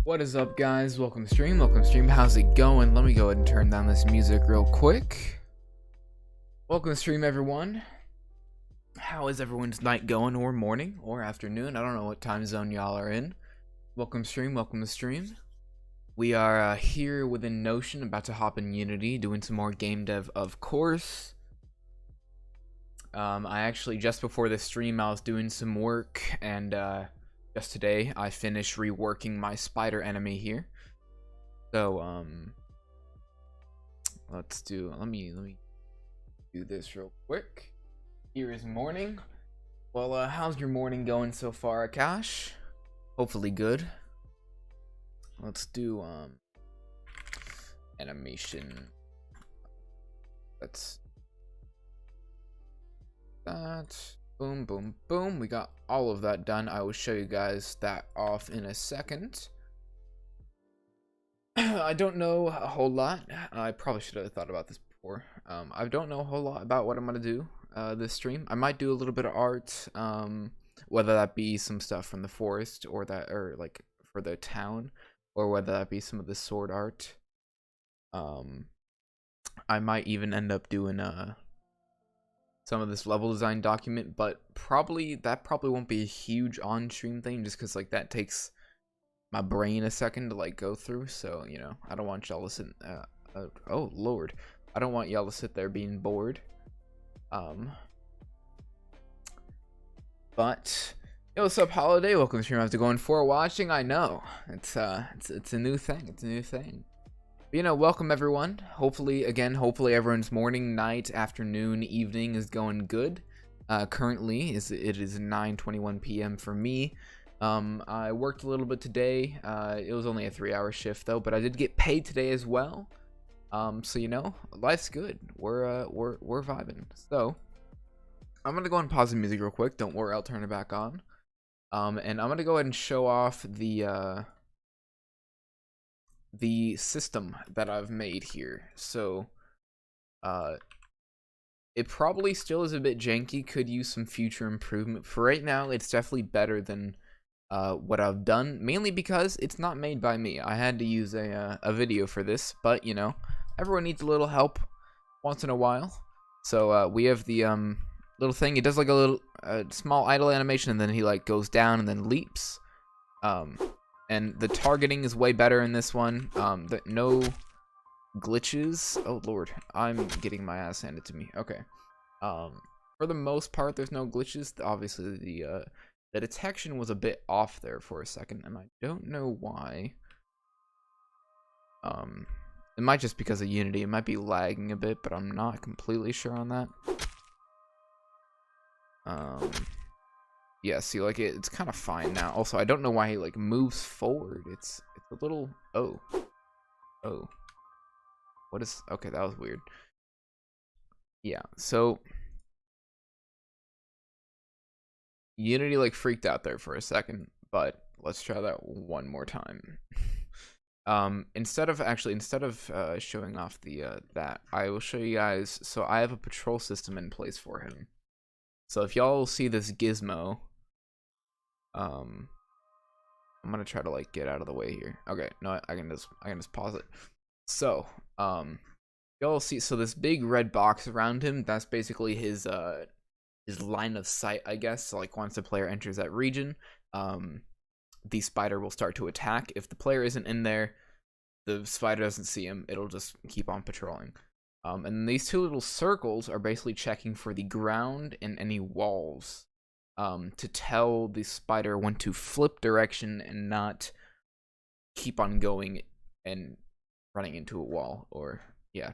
What is up, guys? Welcome to stream. Welcome to stream. How's it going? Let me go ahead and turn down this music real quick. Welcome to stream, everyone. How is everyone's night going, or morning, or afternoon? I don't know what time zone y'all are in. Welcome to stream. Welcome to stream. We are here within Notion, about to hop in Unity, doing some more game dev, of course. I actually, just before this stream, I was doing some work, and just today I finished reworking my spider enemy here. So let me do this real quick. Here is morning. Well, how's your morning going so far, Akash? Hopefully good. Let's do animation. That's that. Boom, boom, boom. We got all of that done. I will show you guys that off in a second. I don't know a whole lot. I probably should have thought about this before. I don't know a whole lot about what I'm gonna do this stream. I might do a little bit of art, whether that be some stuff from the forest or like for the town, or whether that be some of the sword art. I might even end up doing some of this level design document, but that probably won't be a huge on-stream thing, just because like that takes my brain a second to like go through. So you know, I don't want y'all to sit oh lord, I don't want y'all to sit there being bored. But yo, what's up, Holiday? Welcome to stream. After going for watching. I know it's a new thing. It's a new thing. But, you know, welcome everyone. Hopefully everyone's morning, night, afternoon, evening is going good. Currently it is 9:21 p.m. for me. I worked a little bit today. It was only a 3-hour shift though, but I did get paid today as well. So you know, life's good. We're vibing. So I'm gonna go and pause the music real quick. Don't worry, I'll turn it back on. And I'm gonna go ahead and show off the system that I've made here. So it probably still is a bit janky, could use some future improvement. For right now, it's definitely better than what I've done, mainly because it's not made by me. I had to use a video for this, but you know, everyone needs a little help once in a while. So we have the little thing. It does like a little small idle animation, and then he like goes down and then leaps. And the targeting is way better in this one. No glitches. Oh lord, I'm getting my ass handed to me. Okay. For the most part, there's no glitches. Obviously, the detection was a bit off there for a second, and I don't know why. It might just because of Unity. It might be lagging a bit, but I'm not completely sure on that. Yeah, see, like it's kind of fine now. Also, I don't know why he like moves forward. It's a little oh. What is okay? That was weird. Yeah, so Unity like freaked out there for a second, but let's try that one more time. Instead of showing off the that, I will show you guys. So I have a patrol system in place for him. So if y'all see this gizmo, I'm gonna try to like get out of the way here. Okay, no, I can just pause it. So y'all see, so this big red box around him, that's basically his line of sight, I guess. So like once the player enters that region, the spider will start to attack. If the player isn't in there, the spider doesn't see him, it'll just keep on patrolling. And these two little circles are basically checking for the ground and any walls, to tell the spider when to flip direction and not keep on going and running into a wall. Or yeah,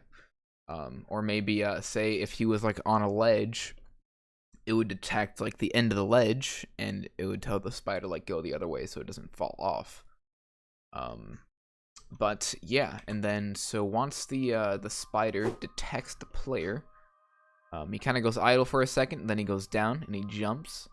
or maybe say if he was like on a ledge, it would detect like the end of the ledge, and it would tell the spider like go the other way so it doesn't fall off. But yeah, and then so once the spider detects the player, he kind of goes idle for a second, then he goes down and he jumps.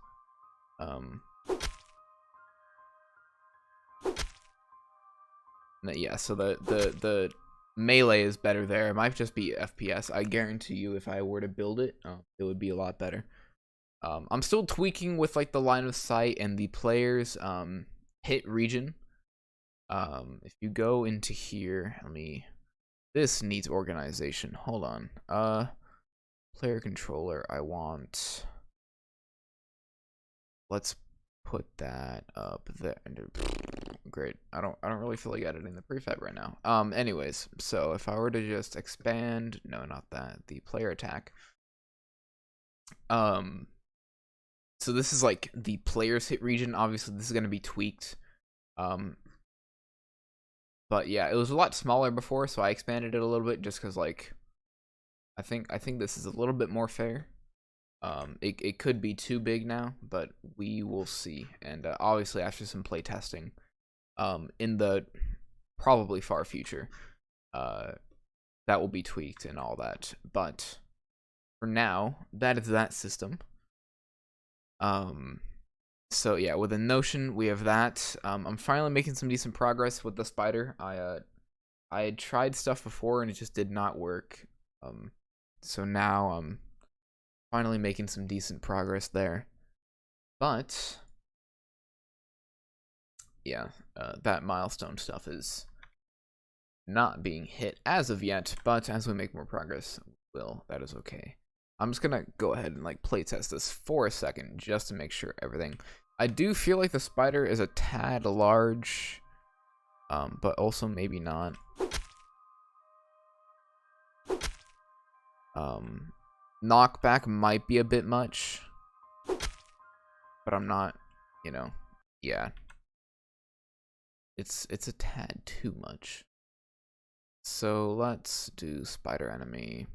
Yeah, so the melee is better there. It might just be FPS. I guarantee you, if I were to build it, it would be a lot better. I'm still tweaking with like the line of sight and the player's hit region. If you go into here, this needs organization. Hold on. Player controller, let's put that up there. Great. I don't really feel like editing the prefab right now. Anyways, so if I were to just expand, no, not that, the player attack. So this is like the players hit region. Obviously this is going to be tweaked. But yeah, it was a lot smaller before, so I expanded it a little bit just because, like, I think this is a little bit more fair. It could be too big now, but we will see. And obviously after some play testing, in the probably far future, that will be tweaked and all that. But for now, that is that system. So yeah, with the Notion, we have that. I'm finally making some decent progress with the spider. I had tried stuff before and it just did not work. So now I'm finally making some decent progress there. But yeah, that milestone stuff is not being hit as of yet, but as we make more progress, that is okay. I'm just gonna go ahead and like play test this for a second just to make sure everything. I do feel like the spider is a tad large, but also maybe not. Knockback might be a bit much, but I'm not, yeah. It's a tad too much. So let's do spider enemy.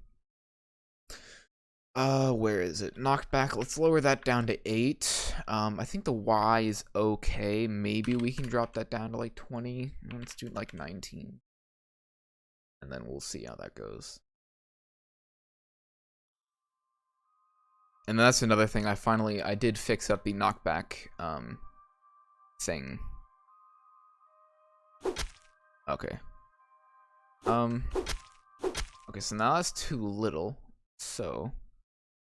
Where is it? Knockback. Let's lower that down to 8. I think the Y is okay. Maybe we can drop that down to like 20. Let's do like 19. And then we'll see how that goes. And that's another thing. I did fix up the knockback thing. Okay. Okay, so now that's too little. So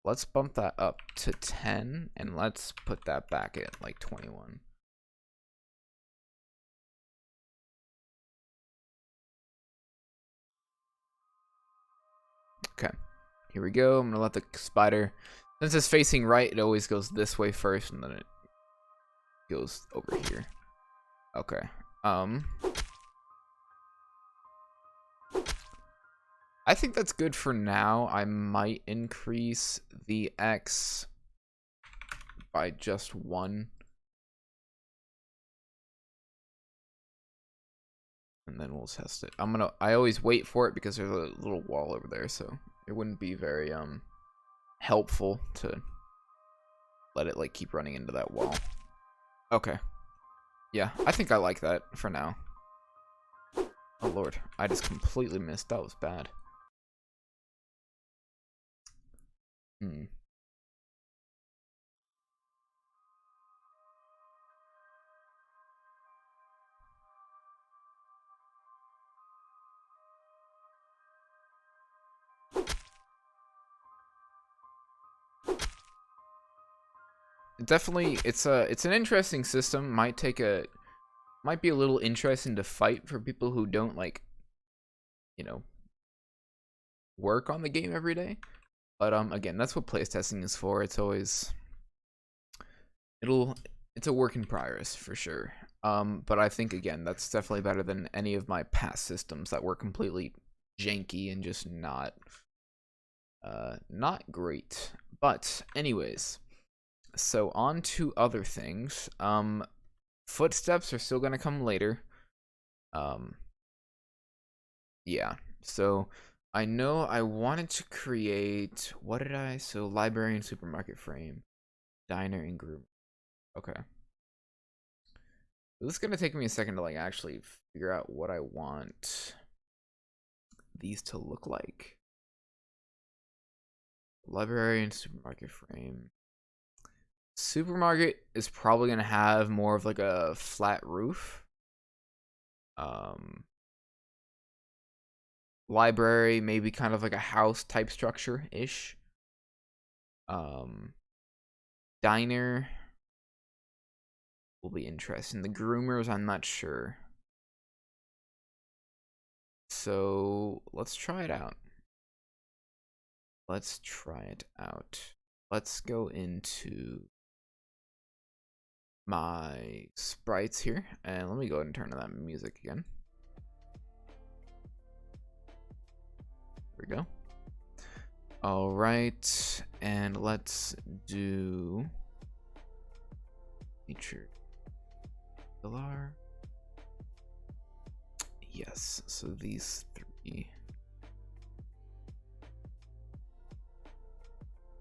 let's bump that up to 10 and let's put that back at like 21. Okay, here we go. I'm gonna let the spider, since it's facing right, it always goes this way first and then it goes over here. Okay. I think that's good for now. I might increase the X by just 1. And then we'll test it. I always wait for it because there's a little wall over there, so it wouldn't be very helpful to let it like keep running into that wall. Okay. Yeah, I think I like that for now. Oh lord, I just completely missed. That was bad. Definitely, it's an interesting system. Might be a little interesting to fight for people who don't like, work on the game every day. But again, that's what playtesting is for. It's a work in progress for sure. But I think again, that's definitely better than any of my past systems that were completely janky and just not great. But anyways, so on to other things. Footsteps are still gonna come later. Yeah. So I know I wanted to create, so library and supermarket frame, diner and group. Okay. This is gonna take me a second to like actually figure out what I want these to look like. Library and supermarket frame. Supermarket is probably gonna have more of like a flat roof. Library, maybe kind of like a house type structure ish. Diner will be interesting. The groomers, I'm not sure. so let's try it out. Let's try it out. Let's go into my sprites here, and let me go ahead and turn on that music again. There we go. All right, and let's do featured pillar. Yes, so these three.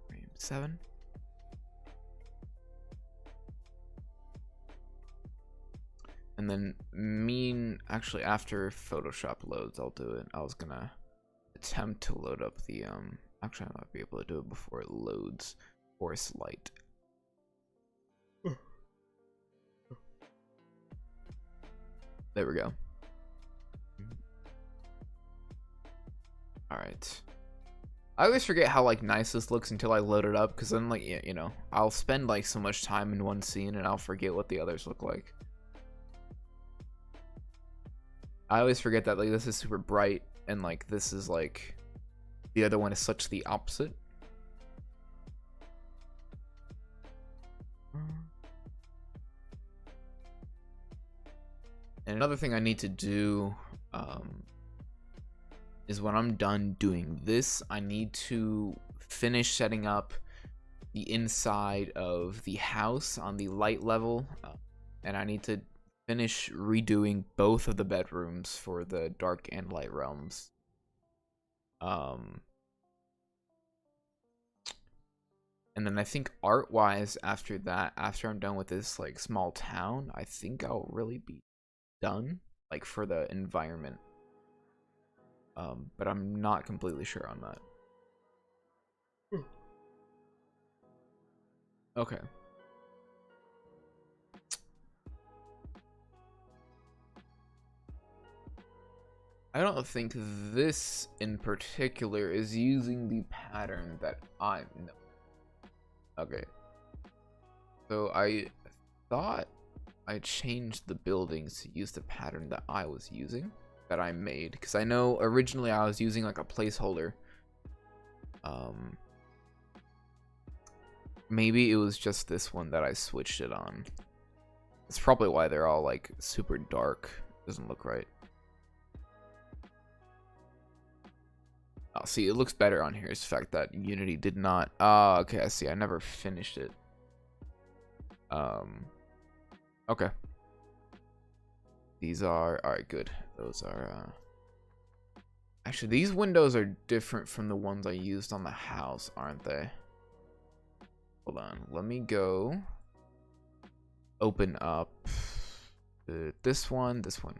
Frame 7. And then actually after Photoshop loads, I'll do it. I was gonna attempt to load up the actually I might be able to do it before it loads Forest Light. There we go. All right. I always forget how like nice this looks until I load it up, because then like you know, I'll spend like so much time in one scene and I'll forget what the others look like. I always forget that like this is super bright and like this is like the other one is such the opposite. And another thing I need to do is when I'm done doing this, I need to finish setting up the inside of the house on the light level, and I need to finish redoing both of the bedrooms for the dark and light realms. And then I think art-wise, after that, after I'm done with this like small town, I think I'll really be done, like for the environment. But I'm not completely sure on that. Okay. I don't think this in particular is using the pattern that I'm. Okay. So I thought I changed the buildings to use the pattern that I was using, that I made, because I know originally I was using like a placeholder. Maybe it was just this one that I switched it on. That's probably why they're all like super dark. Doesn't look right. Oh, see, it looks better on here. Is the fact that Unity did not. Ah, okay, I see. I never finished it. Okay. These are alright. Good. Those are. Actually, these windows are different from the ones I used on the house, aren't they? Hold on. Let me go. Open up this one. This one.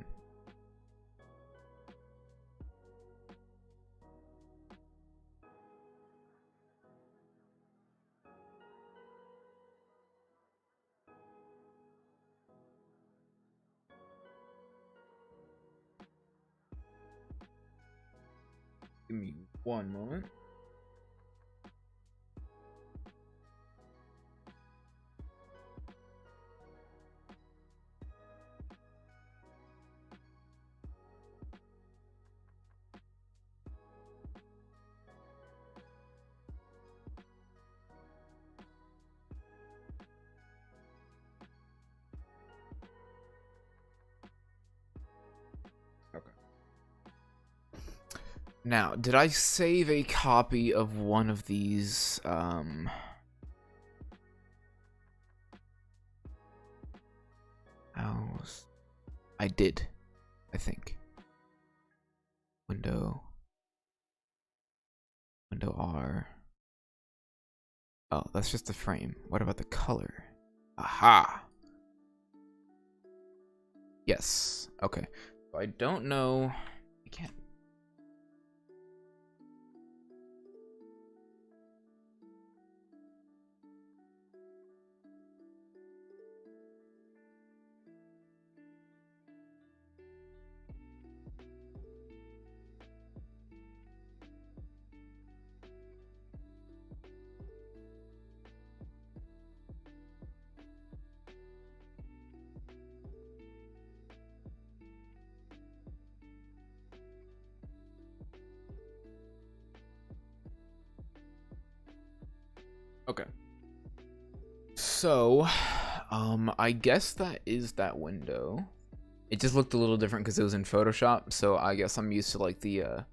Give me one moment. Okay. Now, did I save a copy of one of these? House. I did, I think. Window R. Oh, that's just the frame. What about the color? Aha! Yes. Okay. So I don't know. I can't. Okay. So, I guess that is that window. It just looked a little different because it was in Photoshop, so I guess I'm used to like the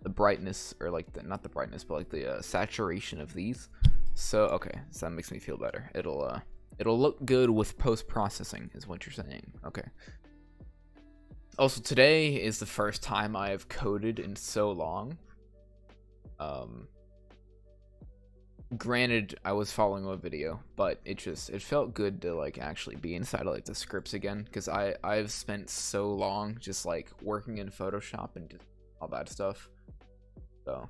brightness, or like the, not the brightness, but like the saturation of these. So okay, so that makes me feel better. It'll look good with post-processing, is what you're saying. Okay. Also, today is the first time I have coded in so long. Granted, I was following a video, but it felt good to like actually be inside of like the scripts again, because I've spent so long just like working in Photoshop and just all that stuff. So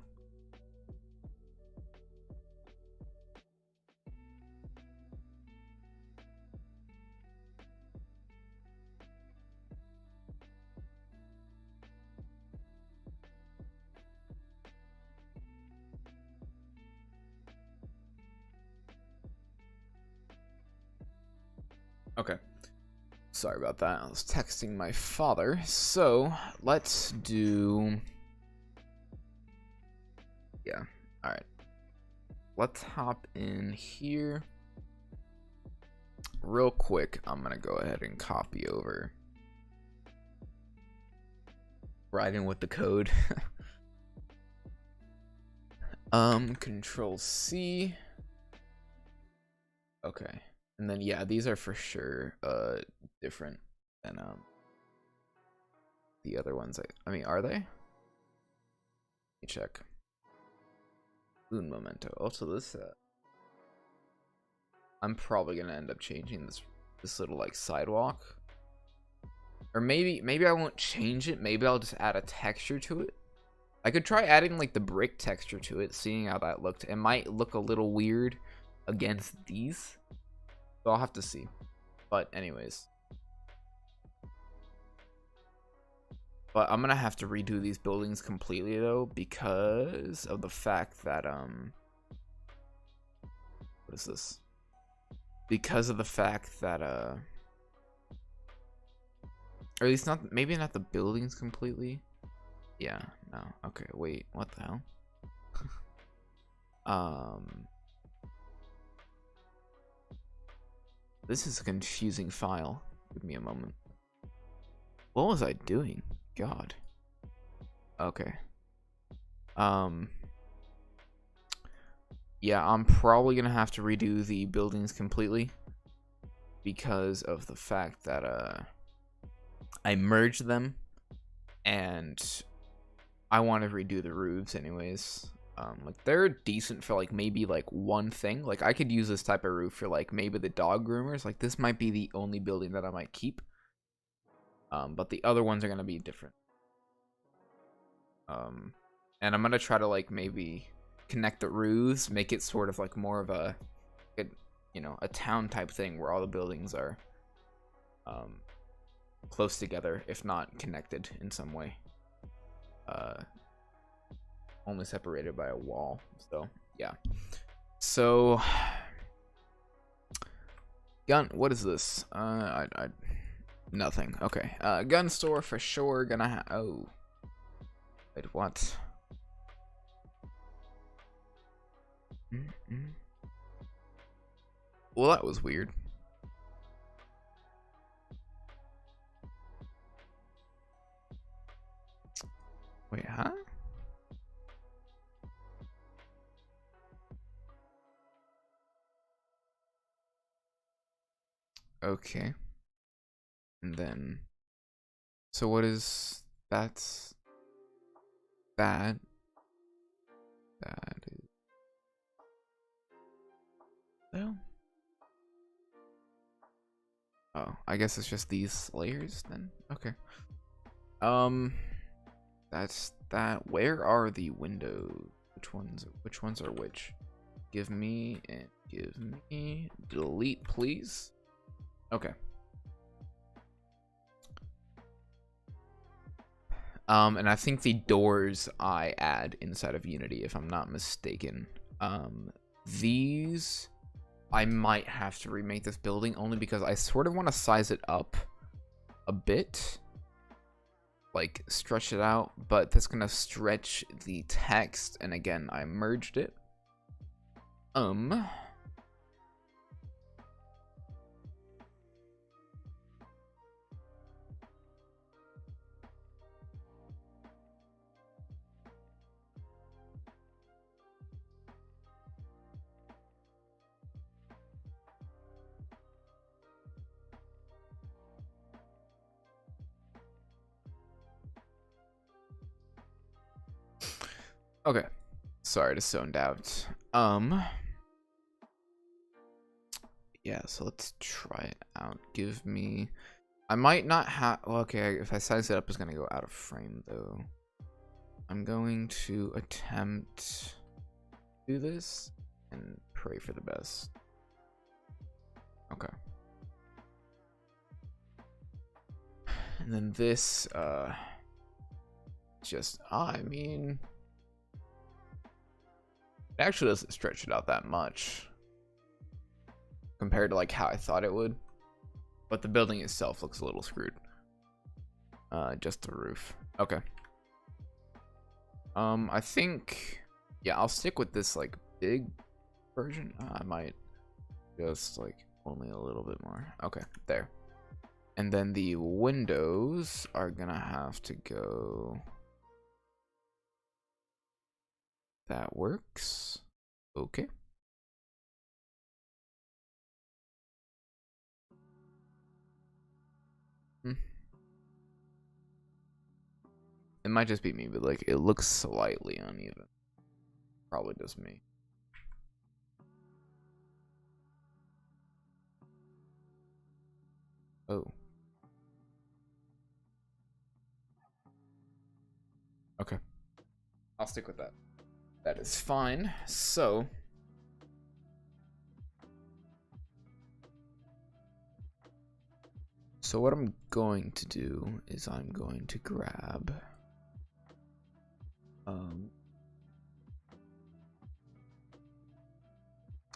okay. Sorry about that. I was texting my father. So let's do. Yeah. All right. Let's hop in here real quick. I'm gonna go ahead and copy over. Right in with the code. Control C. Okay. And then yeah, these are for sure different than the other ones. I mean, are they? Let me check. Un momento. Also, this I'm probably gonna end up changing this little like sidewalk, or maybe I won't change it. Maybe I'll just add a texture to it. I could try adding like the brick texture to it, seeing how that looked. It might look a little weird against these, so I'll have to see. But anyways, but I'm gonna have to redo these buildings completely though, because of the fact that what is this? Because of the fact that or at least not, maybe not the buildings completely. Yeah, no. Okay, wait, what the hell? This is a confusing file. Give me a moment. What was I doing? God. Okay. Yeah, I'm probably gonna have to redo the buildings completely because of the fact that I merged them, and I want to redo the roofs anyways. Like they're decent for like maybe like one thing. Like I could use this type of roof for like maybe the dog groomers. Like this might be the only building that I might keep. But the other ones are gonna be different. And I'm gonna try to like maybe connect the roofs, make it sort of like more of a, you know, a town type thing where all the buildings are close together, if not connected in some way. Only separated by a wall. So yeah. So gun, what is this? Nothing. Okay. Gun store for sure. Gonna oh. Wait, what? Well, that was weird. Wait, huh? Okay. And then, so what is, that's that. That is, well, oh, I guess it's just these layers then. Okay. That's that. Where are the windows? Which ones are which? Give me and give me. Delete, please. Okay. And I think the doors I add inside of Unity, if I'm not mistaken. These I might have to remake this building only because I sort of want to size it up a bit. Like stretch it out, but that's gonna stretch the text, and again I merged it. Okay. Sorry to zoned out. Yeah, so let's try it out. Give me... I might not have... Well, okay, if I size it up, it's gonna go out of frame, though. I'm going to attempt to do this and pray for the best. Okay. And then this, just, I mean... It actually doesn't stretch it out that much compared to like how I thought it would, but the building itself looks a little screwed. Just the roof. Okay. I think, yeah, I'll stick with this like big version. I might just like only a little bit more. Okay, there. And then the windows are gonna have to go. That works. Okay. It might just be me, but like it looks slightly uneven. Probably just me. Oh. Okay. I'll stick with that. That is fine. So what I'm going to do is I'm going to grab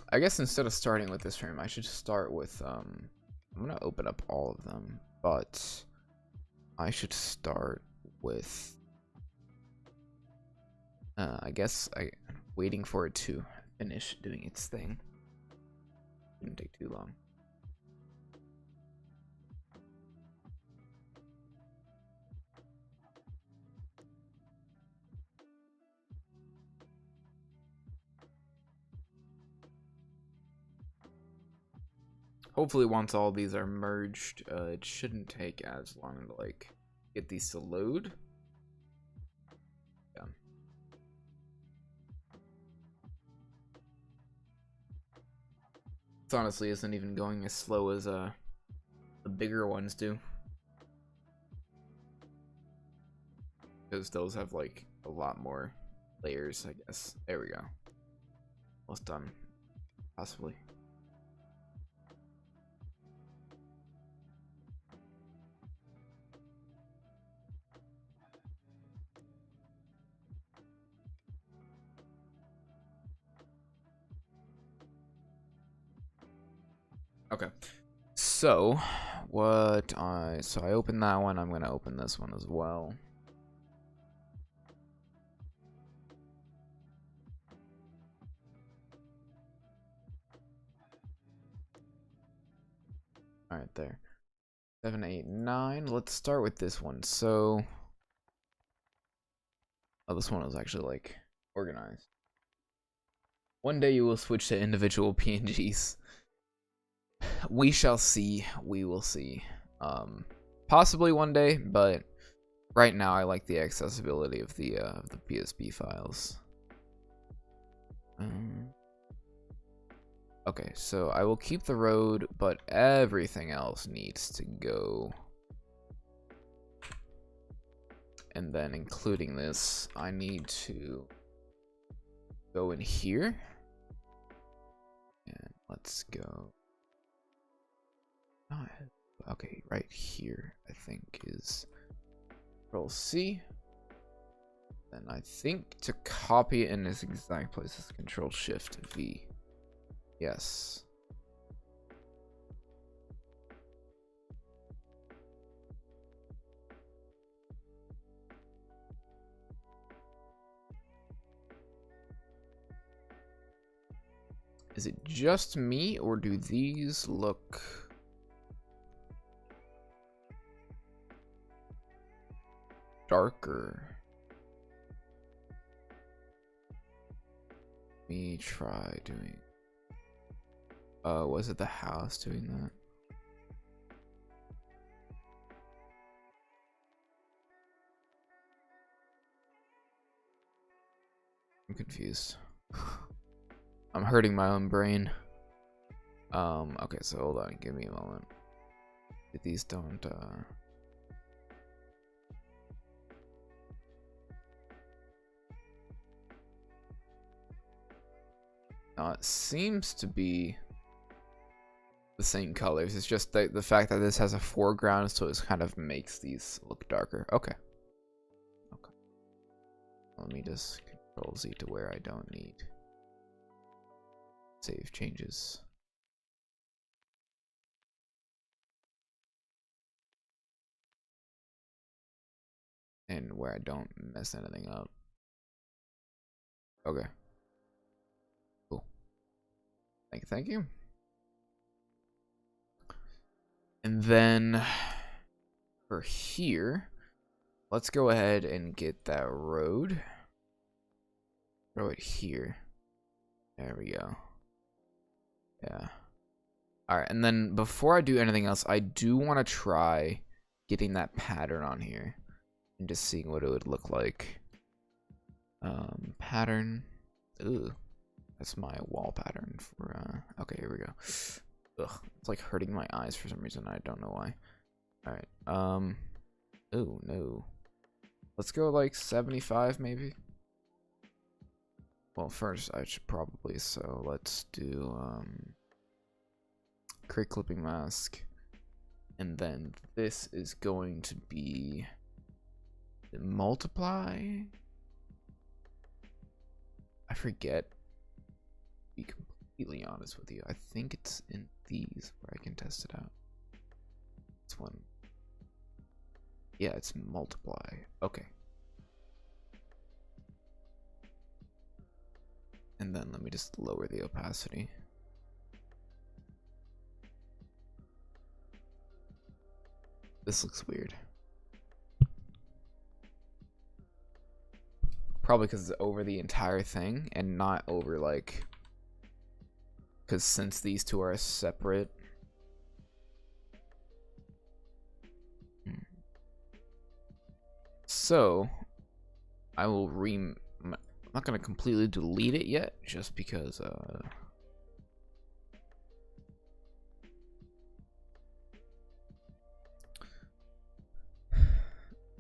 I guess instead of starting with this frame, I should start with I'm gonna open up all of them, but I should start with I guess waiting for it to finish doing its thing. Shouldn't take too long. Hopefully once all these are merged, it shouldn't take as long to like get these to load. Yeah. This honestly isn't even going as slow as the bigger ones do. Because those have like a lot more layers, I guess. There we go. Almost done. Possibly. Okay. So I opened that one, I'm gonna open this one as well. Alright, there. 7, 8, 9. Let's start with this one. So this one is actually like organized. One day you will switch to individual PNGs. We shall see. We will see. Possibly one day, but right now I like the accessibility of the PSP files. Okay, so I will keep the road, but everything else needs to go. And then including this, I need to go in here. And let's go. Okay, right here, I think is Control C. And I think to copy it in this exact place is Control Shift V. Yes. Is it just me, or do these look darker? Let me try doing... was it the house doing that? confused. I'm hurting my own brain. Okay, so hold on, give me a moment. These don't it seems to be the same colors. It's just the fact that this has a foreground, so it kind of makes these look darker. Okay. Okay. Let me just Control Z to where I don't need. Save changes. And where I don't mess anything up. Okay. Cool. Thank you. And then for here, let's go ahead and get that road. Throw it here. There we go. Yeah. Alright, and then before I do anything else, I do want to try getting that pattern on here and just seeing what it would look like. Pattern. Ooh. That's my wall pattern for, okay, here we go. Ugh, it's like hurting my eyes for some reason. I don't know why. Alright, oh, no. Let's go like 75 maybe. Well, first I should probably, so let's do, create clipping mask. And then this is going to be the multiply. I forget. To be completely honest with you, I think it's in these where I can test it out. This one. Yeah, it's multiply. Okay. And then let me just lower the opacity. This looks weird. Probably because it's over the entire thing and not over like, because since these two are separate. So I will I'm not gonna completely delete it yet, just because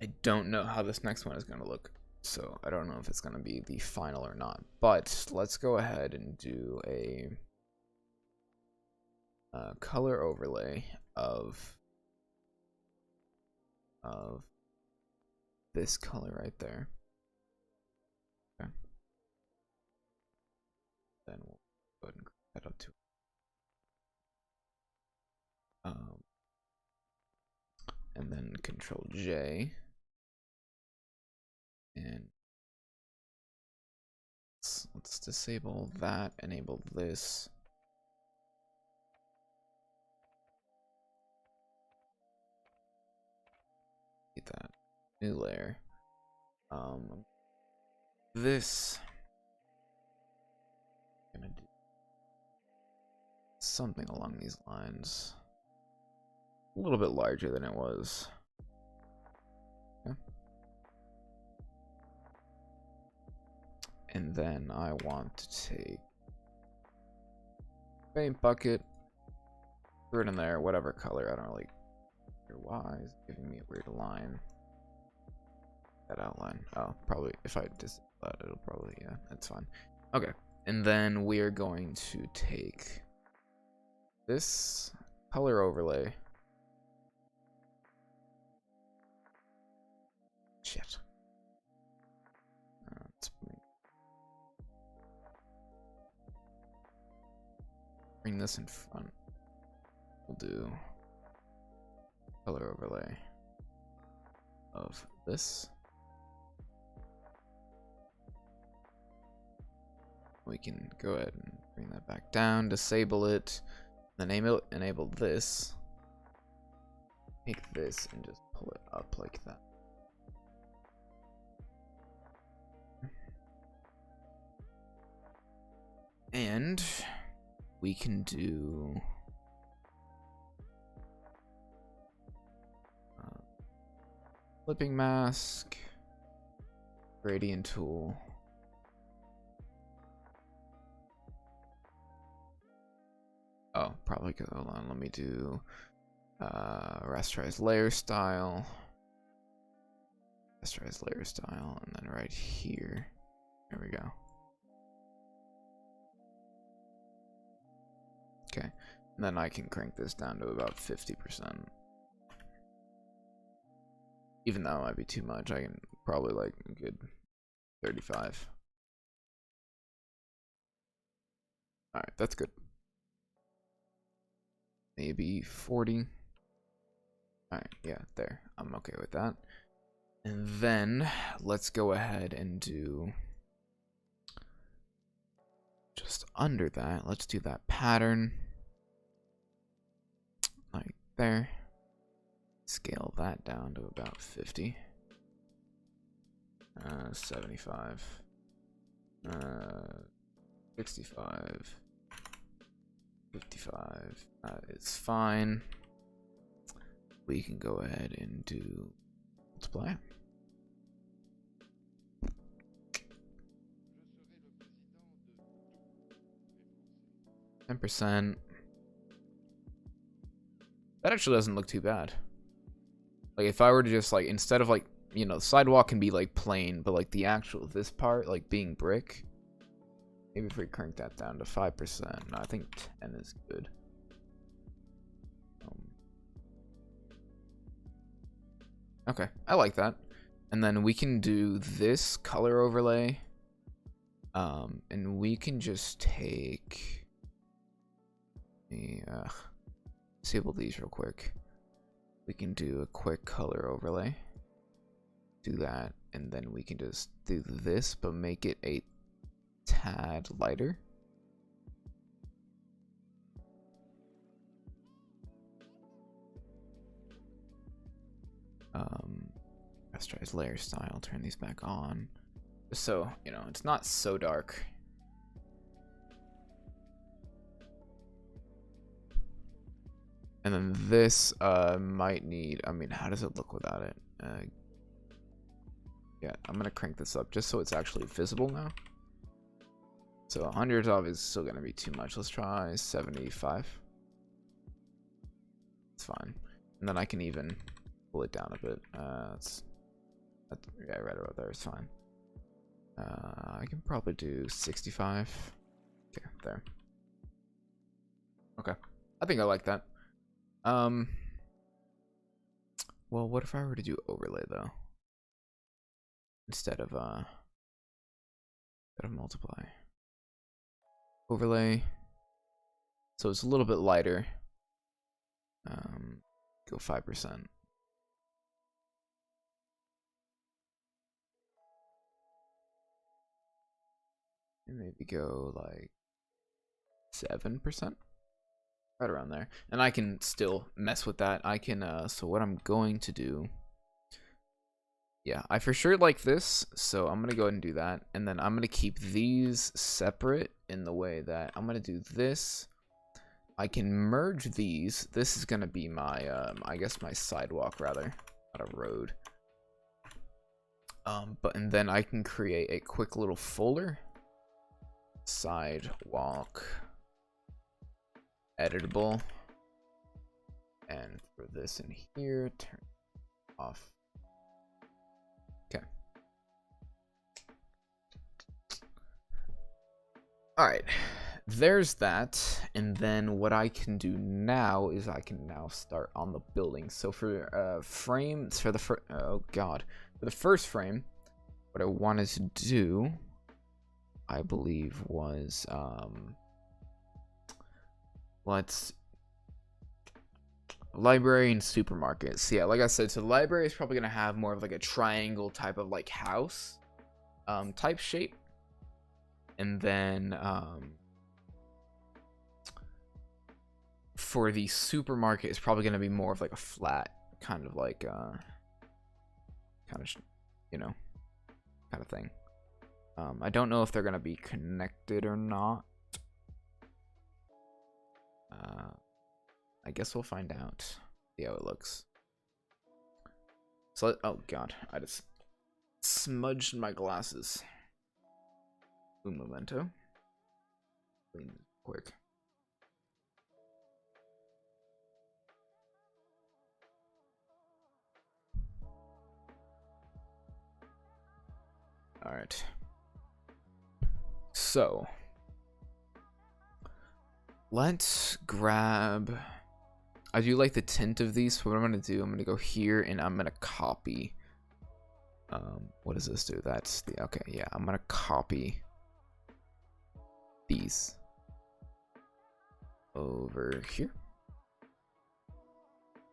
I don't know how this next one is gonna look. So I don't know if it's gonna be the final or not. But let's go ahead and do a color overlay of this color right there. Okay. Then we'll go ahead and crank that up to and then Control J, and let's disable that, enable this. Get that new layer. This I'm gonna do something along these lines. A little bit larger than it was. Okay. And then I want to take paint bucket, throw it in there, whatever color. I don't really care why. It's giving me a weird line. That outline. Oh, probably if I just that, it'll probably, yeah, that's fine. Okay, and then we are going to take this color overlay. Shit. Let's bring this in front. We'll do color overlay of this. We can go ahead and bring that back down, disable it, then enable this. Take this and just pull it up like that. And we can do clipping mask, gradient tool, Oh, probably because, hold on, let me do rasterize layer style. Rasterize layer style, and then right here. There we go. Okay, and then I can crank this down to about 50%. Even though it might be too much, I can probably like a good 35. Alright, that's good. Maybe 40. Alright, yeah, there. I'm okay with that. And then let's go ahead and do just under that. Let's do that pattern. Like there. Scale that down to about 50. 75. 65. 55. It's fine. We can go ahead and do multiply. %. That actually doesn't look too bad. Like if I were to just like, instead of like, you know, the sidewalk can be like plain, but like the actual, this part, like being brick, maybe if we crank that down to 5%, no, I think 10 is good. Okay, I like that. And then we can do this color overlay. And we can just take disable these real quick. We can do a quick color overlay. Do that, and then we can just do this, but make it a tad lighter. Rasterize layer style, turn these back on. So, you know, it's not so dark. And then this might need, I mean, how does it look without it? Yeah, I'm gonna crank this up just so it's actually visible now. So 100 of is still gonna be too much. Let's try 75. It's fine. And then I can even pull it down a bit. Yeah, right about there is fine. I can probably do 65. Okay, there. Okay, I think I like that. Well, what if I were to do overlay though? Instead of multiply. Overlay. So it's a little bit lighter. Go 5%. And maybe go like 7%. Right around there. And I can still mess with that. I can so what I'm going to do, yeah, I for sure like this, so I'm gonna go ahead and do that. And then I'm gonna keep these separate in the way that I'm gonna do this. I can merge these. This is gonna be my I guess my sidewalk rather, not a road. And then I can create a quick little folder. Sidewalk editable, and for this in here, turn off. Okay. All right, there's that. And then what I can do now is I can now start on the building. So for frames, for the first, oh god, for the first frame, what I wanted to do, I believe, was let's library and supermarket. So yeah, like I said, so the library is probably gonna have more of like a triangle type of like house type shape, and then for the supermarket it's probably gonna be more of like a flat kind of like kind of, you know, kind of thing. I don't know if they're gonna be connected or not. I guess we'll find out. See how it looks. So, oh god, I just smudged my glasses. Un momento. Clean quick. right. So let's grab. I do like the tint of these. So what I'm gonna do, I'm gonna go here and I'm gonna copy. What does this do? That's the okay. Yeah, I'm gonna copy these over here.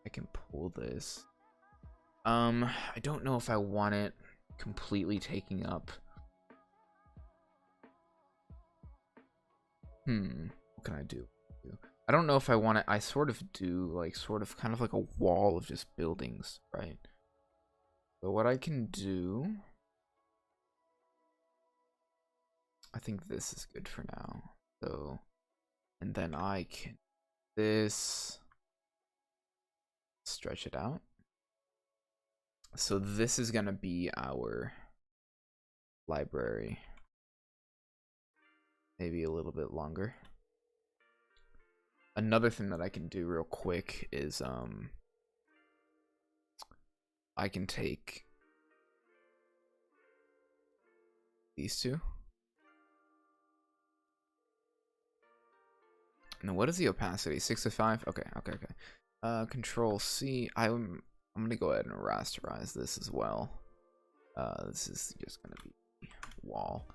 I can pull this. I don't know if I want it completely taking up. What can I do? I don't know if I want it. I sort of do like kind of like a wall of just buildings, right? But what I can do, I think this is good for now. So, and then I can this stretch it out. So this is gonna be our library. Maybe a little bit longer. Another thing that I can do real quick is I can take these two. And what is the opacity? 6 to 5? Okay. Control C. I'm gonna go ahead and rasterize this as well. This is just gonna be wall.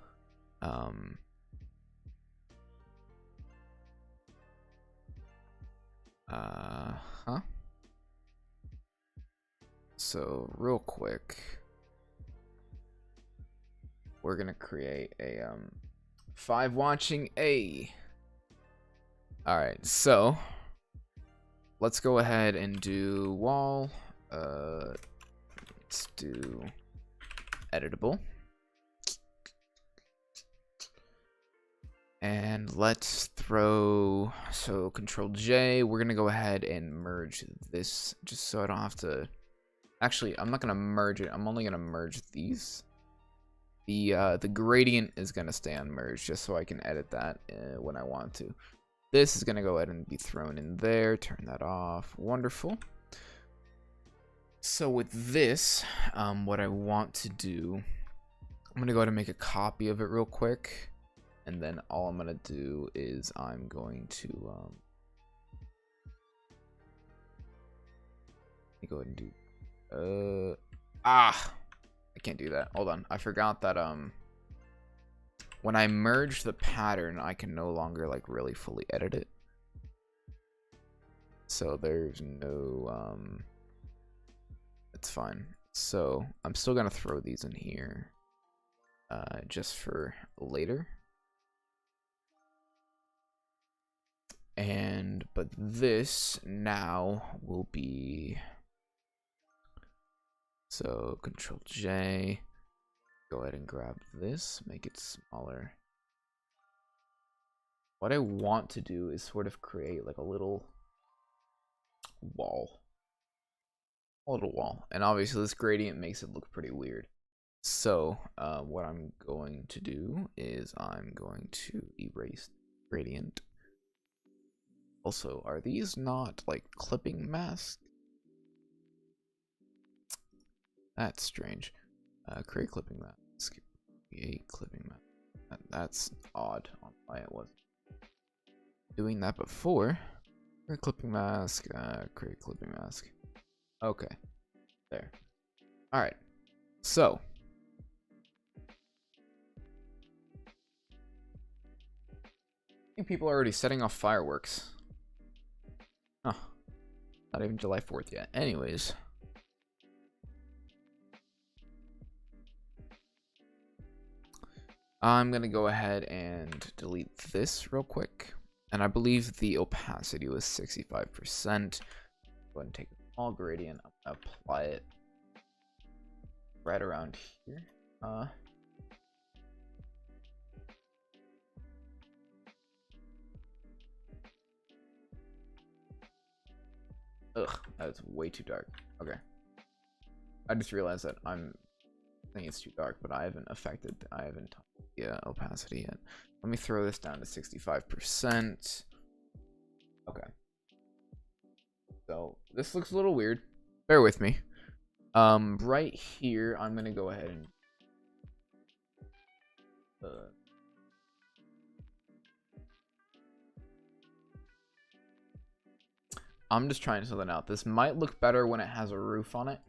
So real quick, we're gonna create a 5 watching A. All right, so let's go ahead and do wall. Let's do editable. And let's throw, so Control J, we're gonna go ahead and merge this just so I don't have to, actually, I'm not gonna merge it, I'm only gonna merge these. The gradient is gonna stay unmerged just so I can edit that when I want to. This is gonna go ahead and be thrown in there, turn that off, wonderful. So with this, what I want to do, I'm gonna go ahead and make a copy of it real quick. And then all I'm gonna do is I'm going to let me go ahead and do I can't do that. Hold on. I forgot that when I merge the pattern, I can no longer like really fully edit it. So there's no it's fine. So I'm still gonna throw these in here just for later. But this now will be, so Control J, go ahead and grab this, make it smaller. What I want to do is sort of create like a little wall. And obviously this gradient makes it look pretty weird. So what I'm going to do is I'm going to erase gradient. Also, are these not like clipping masks? That's strange. Create clipping mask. Create clipping mask. That's odd on why it wasn't doing that before. Create clipping mask. Create clipping mask. Okay. There. Alright. So. I think people are already setting off fireworks. Huh. Not even July 4th yet. Anyways. I'm going to go ahead and delete this real quick. And I believe the opacity was 65%. Go ahead and take a small gradient. I'm going to apply it right around here. Ugh, that's way too dark. Okay. I just realized that I think it's too dark, but I haven't touched the opacity yet. Let me throw this down to 65%. Okay. So this looks a little weird. Bear with me. Right here, I'm gonna go ahead and I'm just trying something out. This might look better when it has a roof on it.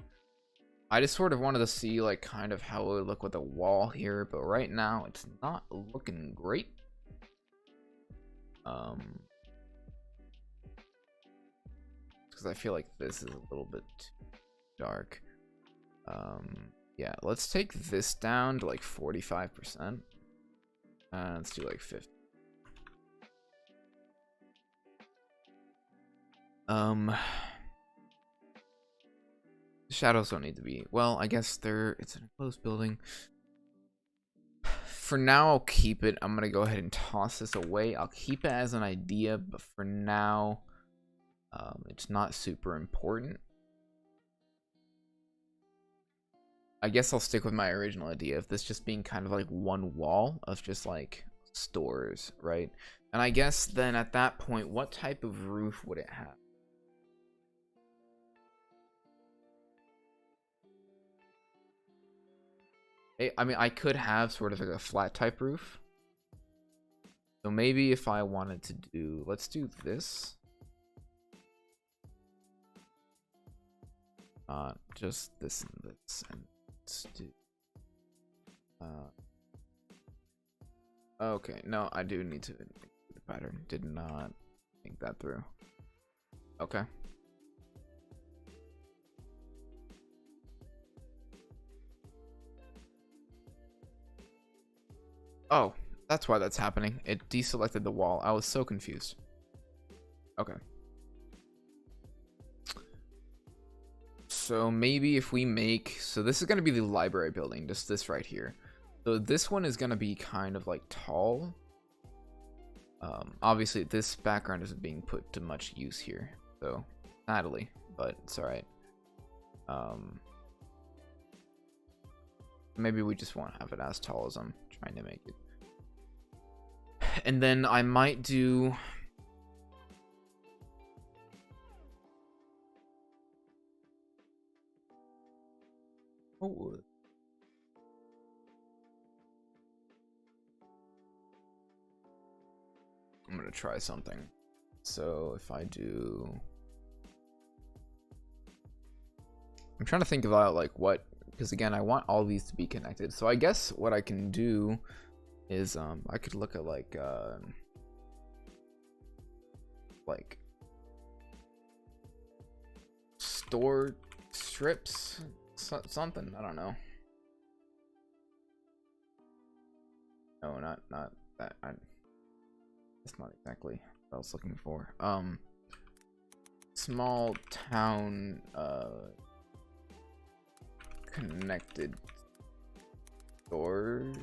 I just sort of wanted to see like kind of how it would look with a wall here, but right now it's not looking great. Because I feel like this is a little bit too dark. Yeah, let's take this down to like 45%. Let's do like 50. Shadows don't need to be, well, I guess it's an enclosed building. For now, I'll keep it. I'm gonna go ahead and toss this away. I'll keep it as an idea, but for now, it's not super important. I guess I'll stick with my original idea of this just being kind of like one wall of just like stores, right? And I guess then at that point, what type of roof would it have? I mean, I could have sort of like a flat type roof. So maybe if I wanted to do, let's do this. Just this and this, and let's do. Okay, no, I do need to think the pattern. Did not think that through. Okay. Oh, that's why that's happening. It deselected the wall. I was so confused. Okay. So maybe if we make, so this is going to be the library building, just this right here. So this one is going to be kind of like tall. Obviously this background isn't being put to much use here, so Natalie, but it's all right. Maybe we just won't have it as tall as I'm trying to make it. And then I might do, oh, I'm gonna try something. So if I do, I'm trying to think about like what, because again I want all these to be connected. So I guess what I can do is I could look at like store strips, something, I don't know. No, not that. That's not exactly what I was looking for. Small town connected stores,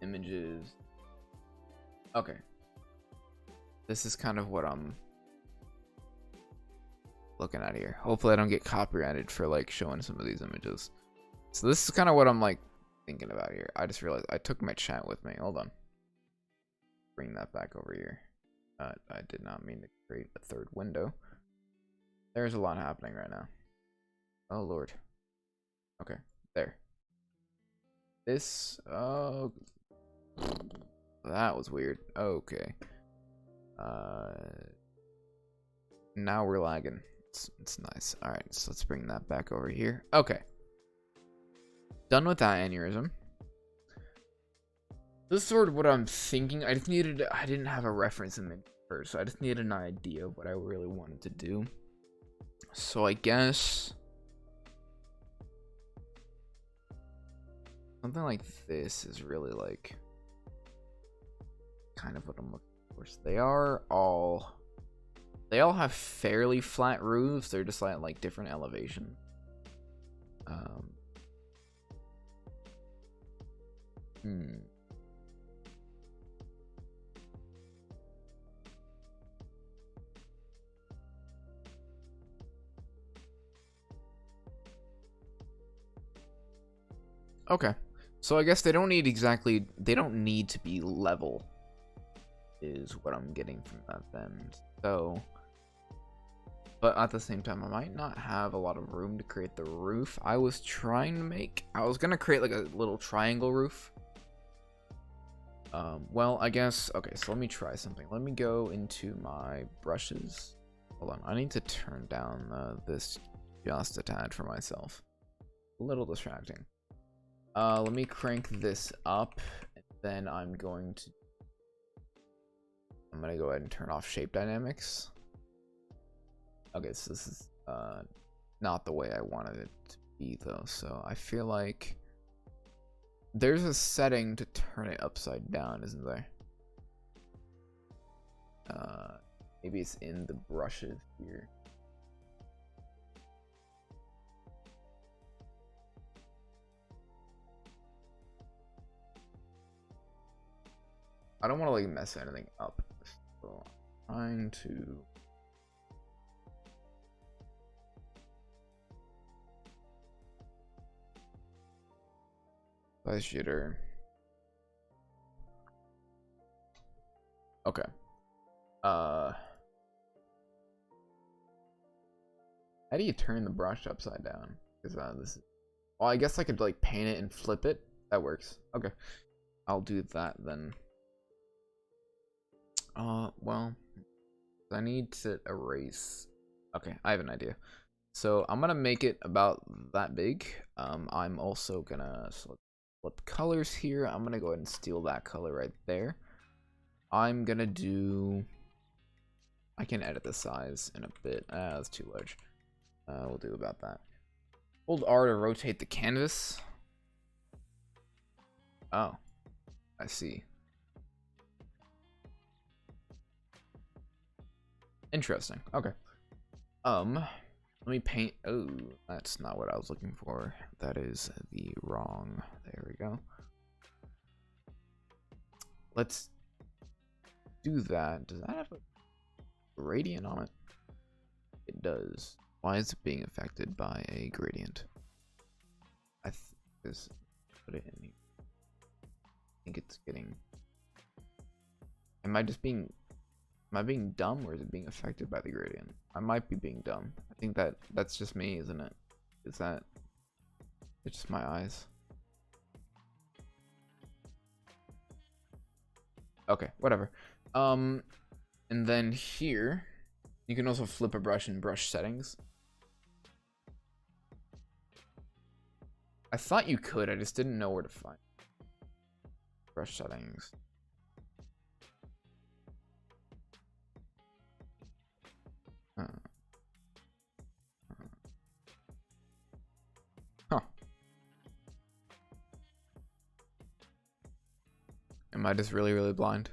images. Okay, this is kind of what I'm looking at here. Hopefully I don't get copyrighted for like showing some of these images. So this is kind of what I'm like thinking about here. I just realized I took my chat with me. Hold on. Bring that back over here. I did not mean to create a third window. There's a lot happening right now. Oh lord. Okay, there. This, oh, that was weird. Okay. Now we're lagging. It's nice. All right, so let's bring that back over here. Okay. Done with that aneurysm. This is sort of what I'm thinking. I didn't have a reference in it first, so I just needed an idea of what I really wanted to do. So I guess something like this is really like kind of what I'm looking for. So they all have fairly flat roofs. They're just like different elevation. Okay, so I guess they don't need to be level, is what I'm getting from that then. So But at the same time, I might not have a lot of room to create the roof I was trying to make. I was gonna create like a little triangle roof. Well, I guess, okay, so let me try something. Let me go into my brushes. Hold on, I need to turn down this just a tad for myself. A little distracting. Let me crank this up, and then I'm gonna go ahead and turn off shape dynamics. Okay, so this is not the way I wanted it to be though, so I feel like there's a setting to turn it upside down, isn't there? Maybe it's in the brushes here. I don't want to like mess anything up, so I'm trying to. By jitter. Okay. How do you turn the brush upside down? Because this is. Well, I guess I could like paint it and flip it. That works. Okay. I'll do that then. Well, I need to erase. Okay, I have an idea. So I'm gonna make it about that big. I'm also gonna flip colors here. I'm gonna go ahead and steal that color right there. I'm gonna do. I can edit the size in a bit. That's too large. We'll do about that. Hold R to rotate the canvas. Oh, I see. Interesting. Okay. Let me paint. Oh, that's not what I was looking for. That is the wrong. There we go. Let's do that. Does that have a gradient on it? It does. Why is it being affected by a gradient? I just put it in here. I think it's getting. Am I being dumb, or is it being affected by the gradient? I might be being dumb. I think that's just me, isn't it? Is that it's just my eyes? Okay, whatever. And then here you can also flip a brush in brush settings. I thought you could, I just didn't know where to find brush settings. Huh. Am I just really, really blind?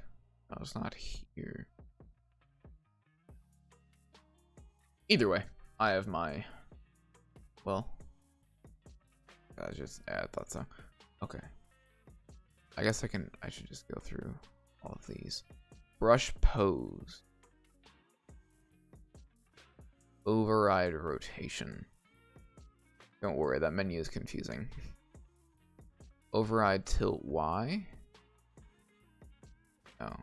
No, it's not here. Either way, I have my. Well, I thought so. Okay. I guess I should just go through all of these. Brush pose. Override rotation. Don't worry, that menu is confusing. Override tilt Y. No.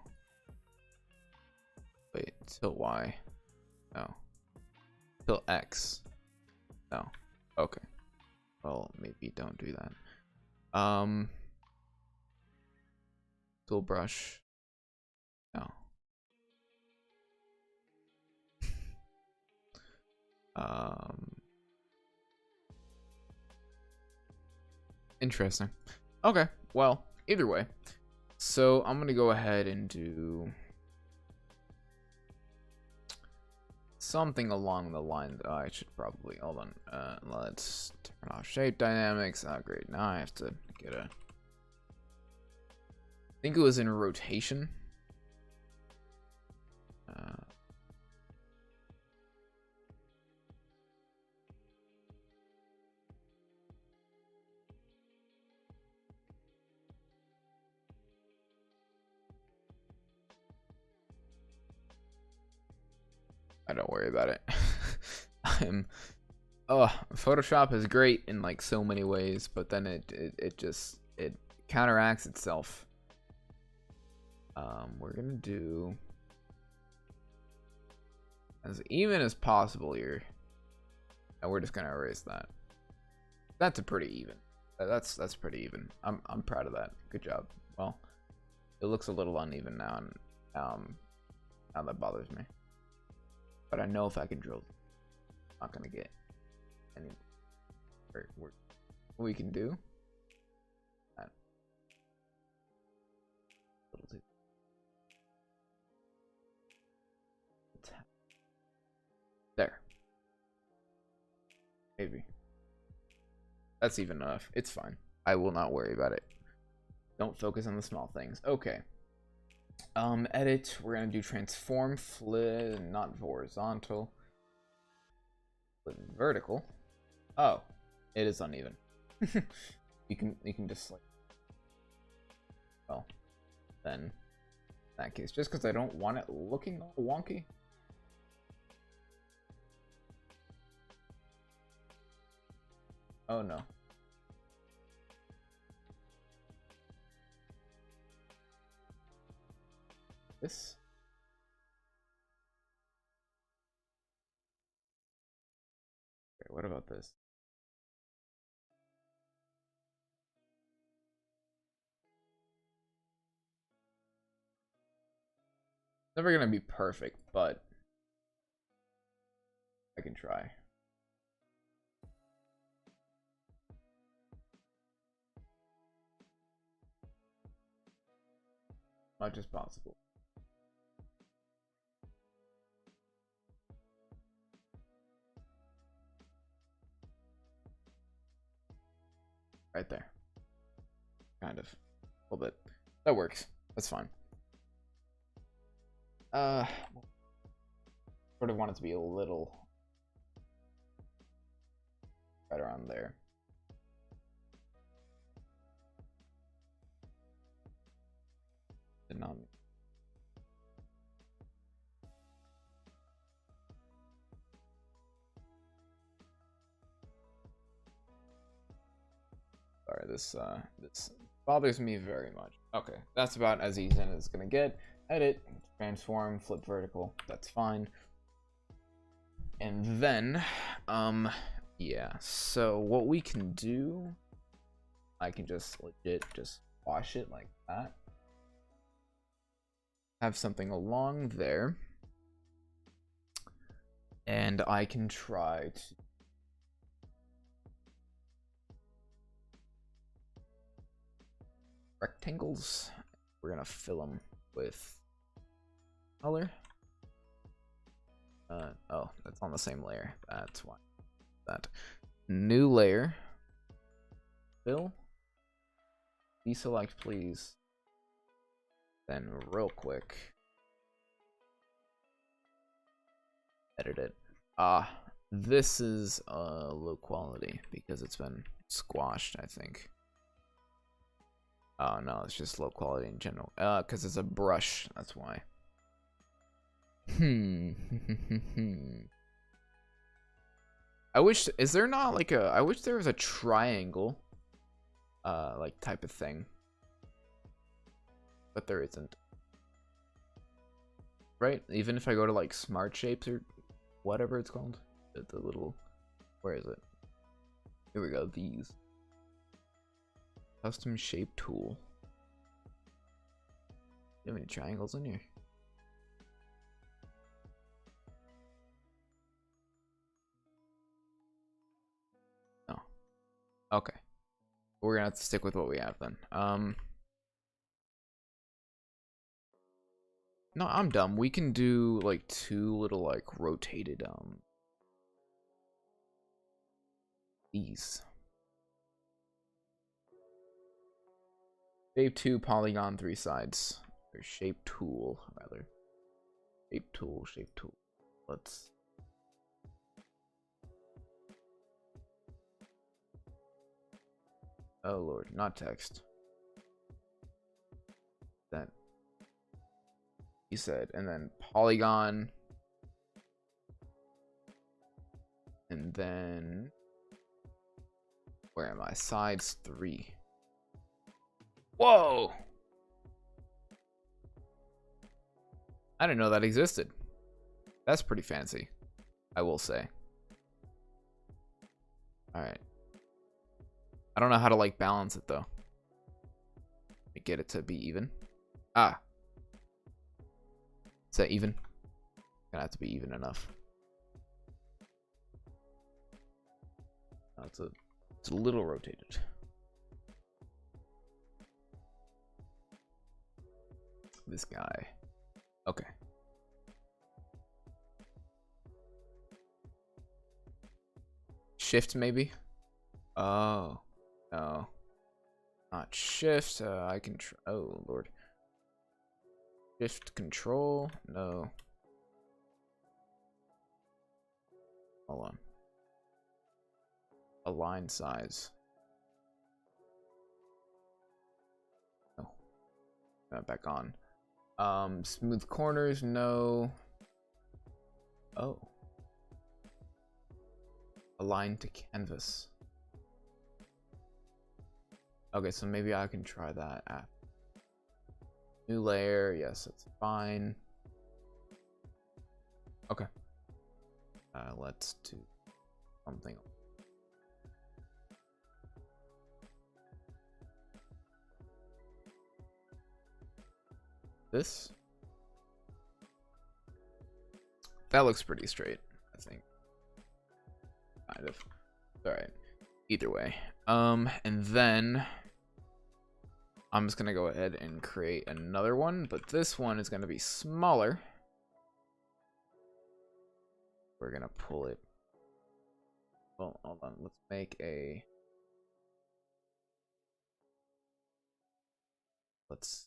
Wait, tilt Y. No. Tilt X. No. Okay. Well, maybe don't do that. Tool brush. No. Interesting. Okay, well, either way. So I'm gonna go ahead and do something along the line. I should probably hold on. Let's turn off shape dynamics. Oh, great. Now I have to get a. I think it was in rotation. Don't worry about it. Photoshop is great in like so many ways, but then it just counteracts itself. We're gonna do as even as possible here. And we're just gonna erase that. That's a pretty even. That's pretty even. I'm proud of that. Good job. Well, it looks a little uneven now, and now that bothers me. But I know if I can drill, I'm not gonna get any. What we can do. That. Little too. There. Maybe. That's even enough. It's fine. I will not worry about it. Don't focus on the small things. Okay. Edit. We're gonna do transform, flip, not horizontal. Flip vertical. Oh, it is uneven. you can just like. Well, then in that case, just because I don't want it looking all wonky. Oh no. This. Okay, what about this? Never gonna be perfect, but I can try. Much as possible. Right there. Kind of. A little bit. That works. That's fine. Sort of want it to be a little right around there. Did not. Sorry, this bothers me very much. Okay, that's about as easy as it's gonna get. Edit, transform, flip vertical. That's fine. And then, yeah. So what we can do, I can just legit just wash it like that. Have something along there, and I can try to. Rectangles. We're gonna fill them with color. Oh, that's on the same layer. That's why. That new layer. Fill. Deselect, please. Then real quick. Edit it. This is low quality because it's been squashed, I think. Oh no, it's just low quality in general. Because it's a brush, that's why. I wish, is there not like a, I wish there was a triangle, like type of thing. But there isn't. Right? Even if I go to like smart shapes or whatever it's called. The little, where is it? Here we go, these. Custom shape tool. Do you have any triangles in here? No. Okay. We're gonna have to stick with what we have then. No, I'm dumb. We can do like two little like rotated these. Shape 2, polygon, 3 sides. Or shape tool, rather. Shape tool, shape tool. Let's. Oh lord, not text. Then. You said, and then polygon. And then. Where am I? Sides 3. Whoa! I didn't know that existed. That's pretty fancy, I will say. Alright. I don't know how to, like, balance it, though. Get it to be even. Ah. Is that even? Gonna have to be even enough. Oh, it's a little rotated. This guy. Okay. Shift, maybe? Oh. No. Not shift. I can. Oh, Lord. Shift control. No. Hold on. Align size. Oh. Back on. Smooth corners. No. Oh. Align to canvas. Okay, so maybe I can try that. New layer, yes, that's fine. Okay. Let's do something. This? That looks pretty straight, I think. Kind of. Alright. Either way. And then I'm just gonna go ahead and create another one, but this one is gonna be smaller. We're gonna pull it. Well, hold on. Let's make a. Let's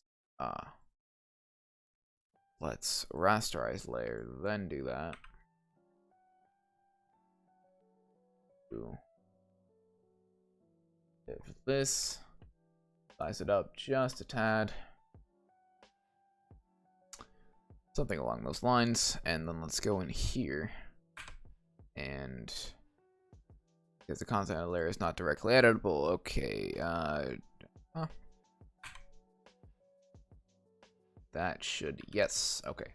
rasterize layer, then do that. If this, size it up just a tad, something along those lines, and then let's go in here, and because the content layer is not directly editable, okay, that should, yes, okay,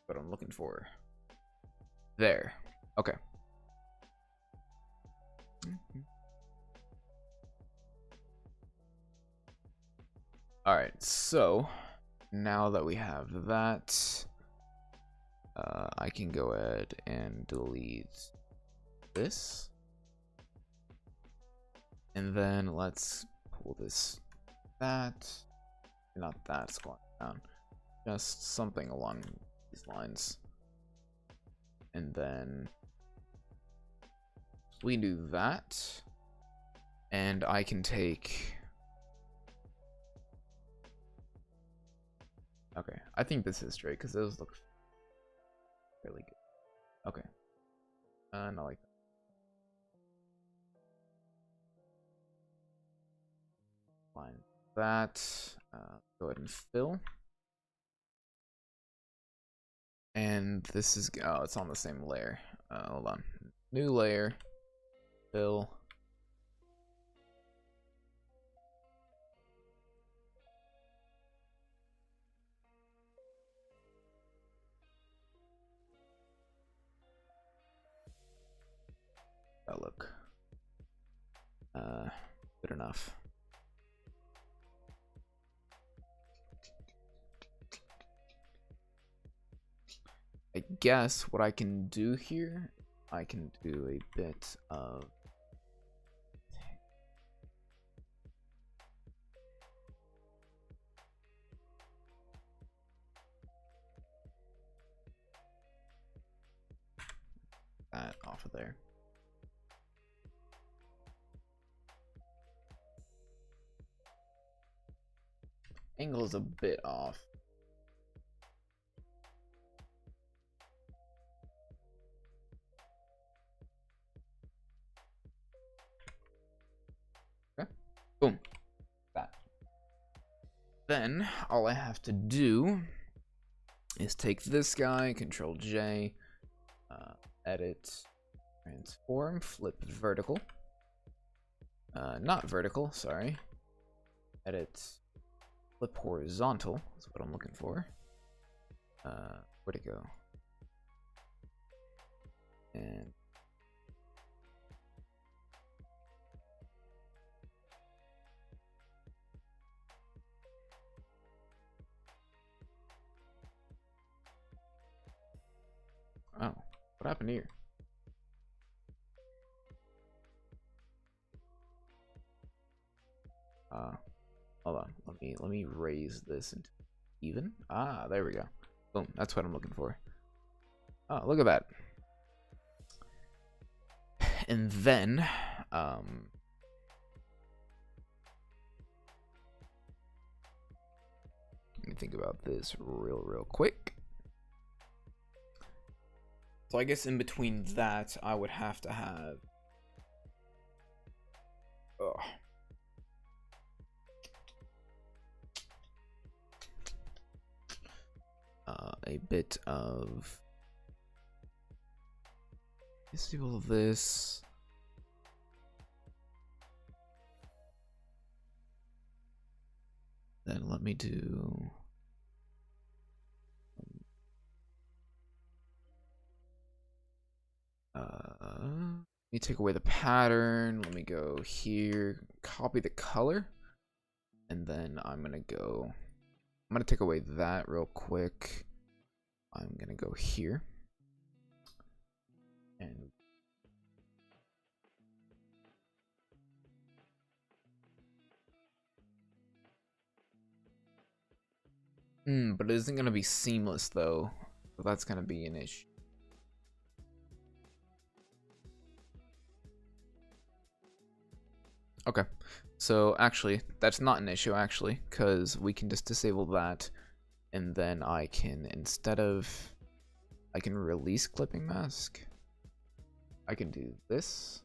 what I'm looking for, there, okay. All right, so now that we have that, I can go ahead and delete this, and then let's pull this, not that squat down, just something along these lines, and then we do that, and I can take. Okay, I think this is straight because those look fairly good. Okay, not like that. Line that. Go ahead and fill. And this is, oh, it's on the same layer. Hold on. New layer. Fill. That look good enough. I guess what I can do here, I can do a bit of that off of there. Angle is a bit off. Okay. Boom. That. Then all I have to do is take this guy, Control J, edit, transform, flip vertical. Not vertical, sorry. Edit, flip horizontal is what I'm looking for. Where'd it go? And oh, what happened here? Hold on. Let me raise this into even. Ah, there we go. Boom. That's what I'm looking for. Oh, look at that. And then, let me think about this real quick. So I guess in between that, I would have to have. Oh. A bit of disable this. Then let me do let me take away the pattern. Let me go here, copy the color, and then I'm gonna take away that real quick. I'm gonna go here and but it isn't gonna be seamless though, so that's gonna be an issue. Okay, so actually that's not an issue actually, because we can just disable that, and then I can, instead of, I can release clipping mask, I can do this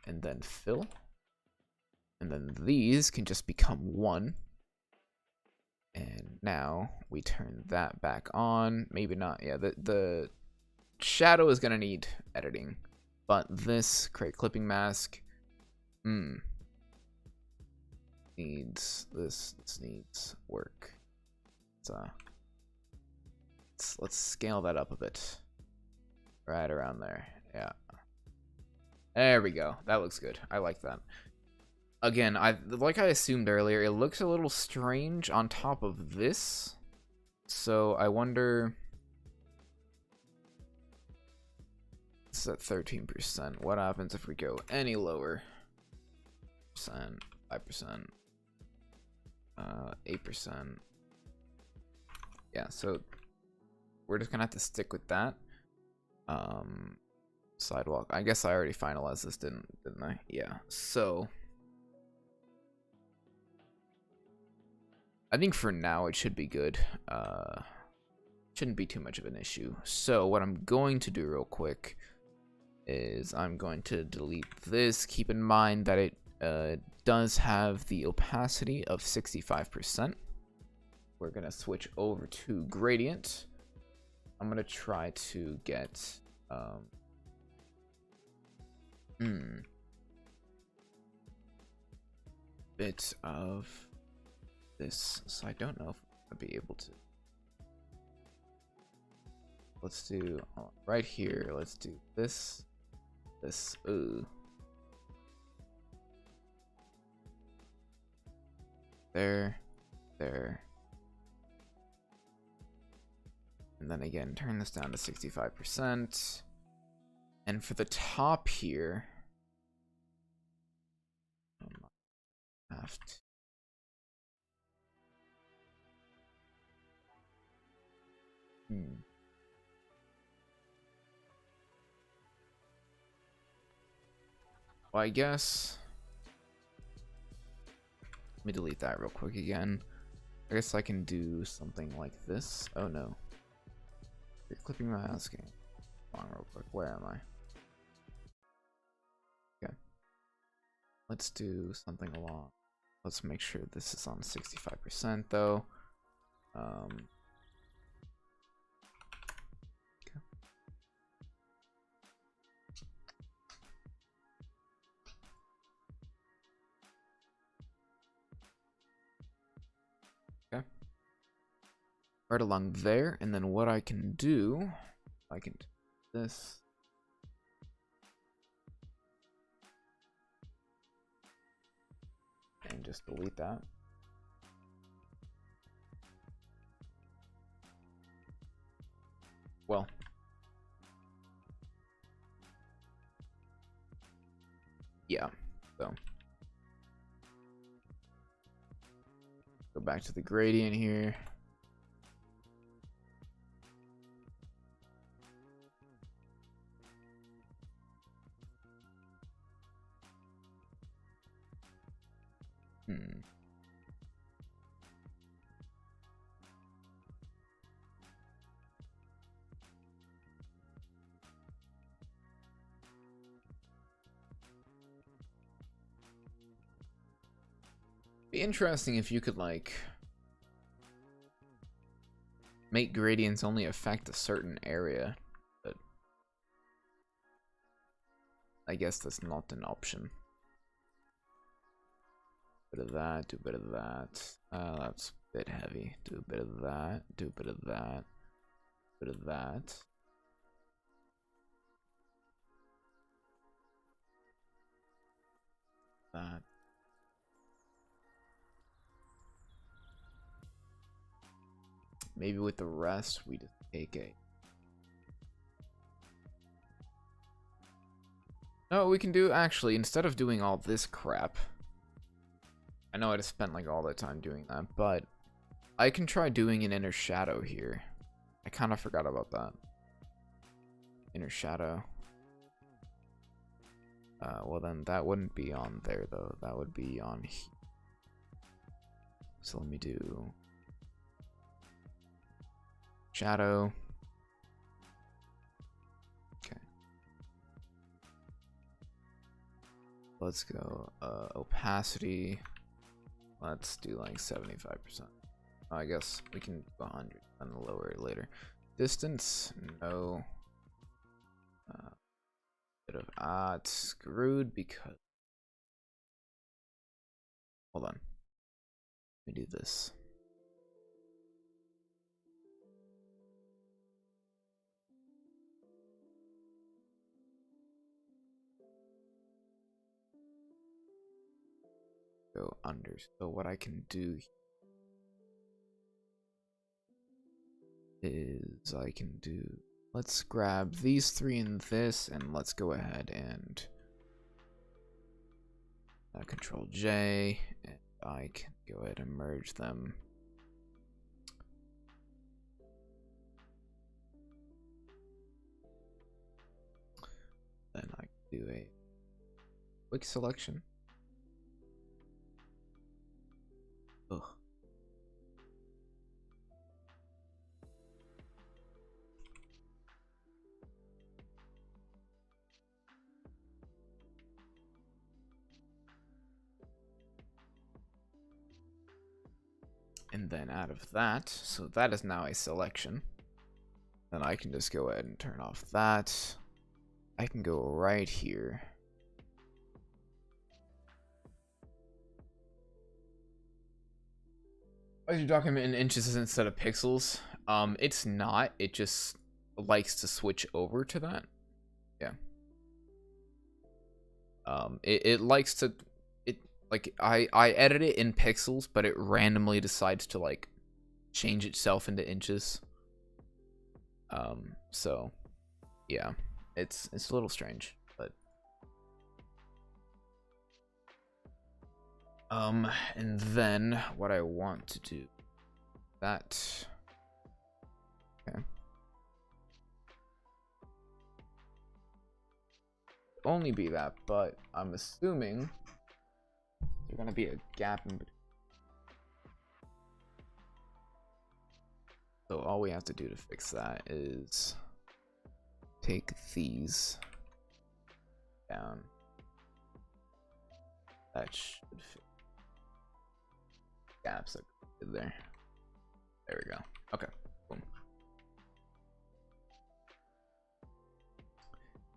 and then fill, and then these can just become one. And now we turn that back on. Maybe not. Yeah, the shadow is gonna need editing, but this create clipping mask needs this needs work. So let's scale that up a bit. Right around there. Yeah. There we go. That looks good. I like that. Again, like I assumed earlier, it looks a little strange on top of this. So I wonder. It's at 13%. What happens if we go any lower? 5%, 8%. Yeah, so we're just gonna have to stick with that. Sidewalk. I guess I already finalized this, didn't I? Yeah. So I think for now it should be good. Shouldn't be too much of an issue. So what I'm going to do real quick is I'm going to delete this. Keep in mind that it does have the opacity of 65%. We're gonna switch over to gradient. I'm gonna try to get bit of this, so I don't know if I'll be able to. Let's do right here. Let's do this. Ooh. There. And then again, turn this down to 65%. And for the top here, I have to. Well, I guess. Let me delete that real quick again. I guess I can do something like this. Oh no. You're clipping my asking. Hold on real quick. Where am I? Okay. Let's do something along. Let's make sure this is on 65% though. Right along there, and then what I can do, I can this. And just delete that. Well. Yeah, so. Go back to the gradient here. Be interesting if you could like make gradients only affect a certain area, but I guess that's not an option. Bit of that, do a bit of that. That's a bit heavy. Do a bit of that, do a bit of that, bit of that. That. Maybe with the rest, we just take a. No, we can do actually, instead of doing all this crap. I know I just spent like all the time doing that, but I can try doing an inner shadow here. I kind of forgot about that. Inner shadow. Well then that wouldn't be on there though. That would be on here. So let me do shadow. Okay. Let's go opacity. Let's do like 75%. I guess we can do 100 and lower it later. Distance, no. Bit of it's screwed because. Hold on. Let me do this. Go under. So what I can do is I can do. Let's grab these three and this, and let's go ahead and Control J, and I can go ahead and merge them. Then I can do a quick selection. Ugh. And then out of that, so that is now a selection. Then I can just go ahead and turn off that. I can go right here. Why is your document in inches instead of pixels? It's not. It just likes to switch over to that. Yeah. It likes to. Like I edit it in pixels, but it randomly decides to like change itself into inches. So yeah, it's a little strange, but and then what I want to do that. Okay. Only be that, but I'm assuming there's gonna be a gap in between. So all we have to do to fix that is take these down. That should fit. Gaps are good there. There we go. Okay. Boom.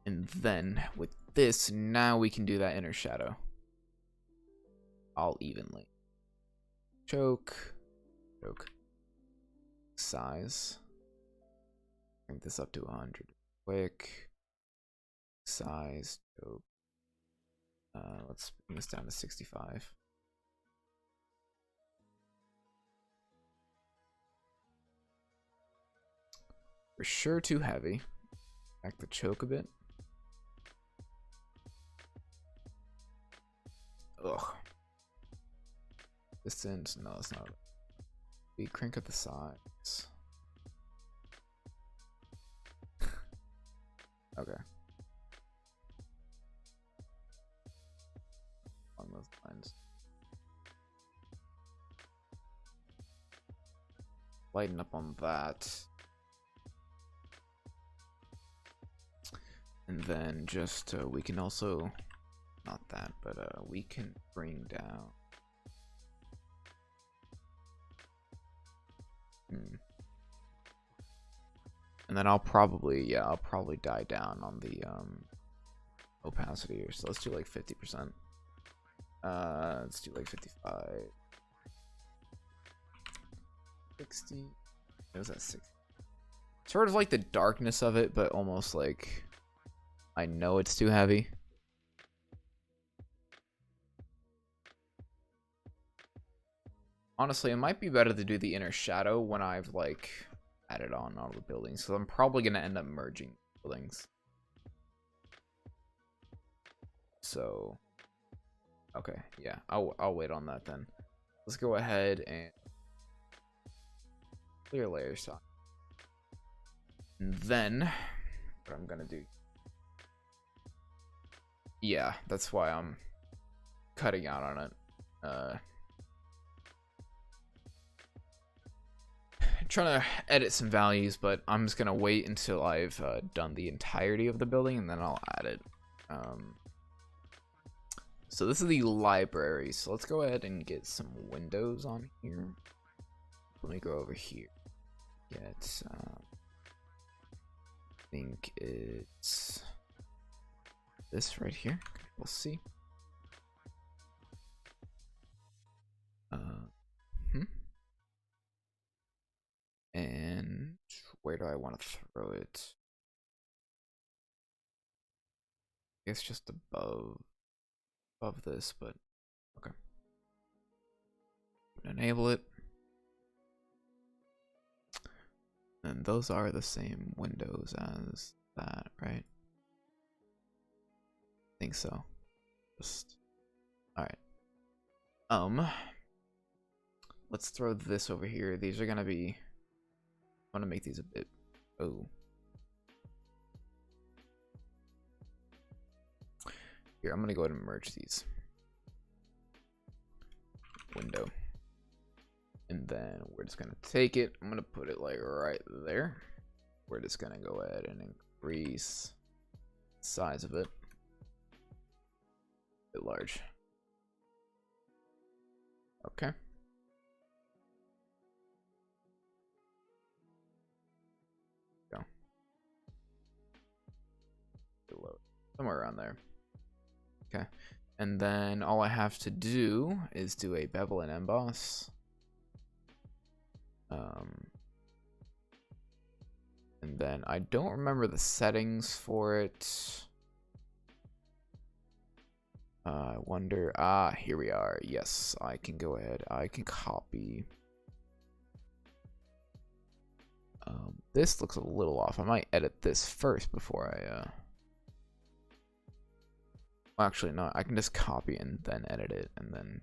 And then with this, now we can do that inner shadow. All evenly. Choke. Choke. Size. Bring this up to 100. quick. Size. Let's bring this down to 65. For sure too heavy. Back the choke a bit. Ugh. Distance, no, it's not. We crank up the size. Okay. On those lines. Lighten up on that. And then just, we can also, not that, but we can bring down. And then I'll probably die down on the opacity here. So let's do like 50%. Let's do like 55. 60. It was at 60. Sort of like the darkness of it, but almost like I know it's too heavy. Honestly, it might be better to do the inner shadow when I've like added on all the buildings, so I'm probably gonna end up merging buildings. So, okay, yeah, I'll wait on that then. Let's go ahead and clear layer size. And then what I'm gonna do. Yeah, that's why I'm cutting out on it. Trying to edit some values, but I'm just gonna wait until I've done the entirety of the building and then I'll add it. So this is the library, so let's go ahead and get some windows on here. Let me go over here. Get I think it's this right here. We'll see. And where do I want to throw it? I guess just above this, but okay. Enable it. And those are the same windows as that, right? I think so. Just all right. Let's throw this over here. These are gonna be. I want to make these a bit. Oh. Here, I'm gonna go ahead and merge these. Window. And then we're just gonna take it. I'm gonna put it like right there. We're just gonna go ahead and increase the size of it. A bit large. Okay. Go. Below. Somewhere around there. Okay. And then all I have to do is do a bevel and emboss. And then I don't remember the settings for it. I wonder. Here we are. Yes, I can go ahead. I can copy. This looks a little off. I might edit this first before I. Well, actually, no. I can just copy and then edit it, and then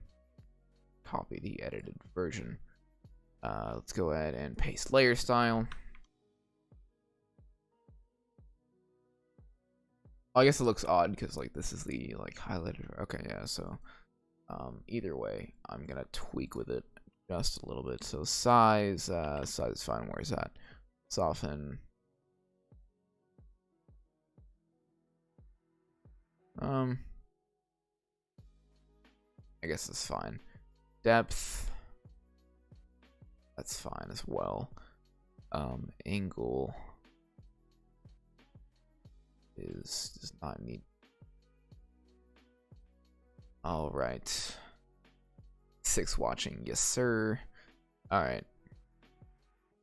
copy the edited version. Let's go ahead and paste layer style. I guess it looks odd because like this is the like highlighted. Okay, yeah. So either way, I'm gonna tweak with it just a little bit. So size is fine. Where's that? Soften. I guess that's fine. Depth. That's fine as well. Angle does not need. All right. 6 watching, yes sir. All right.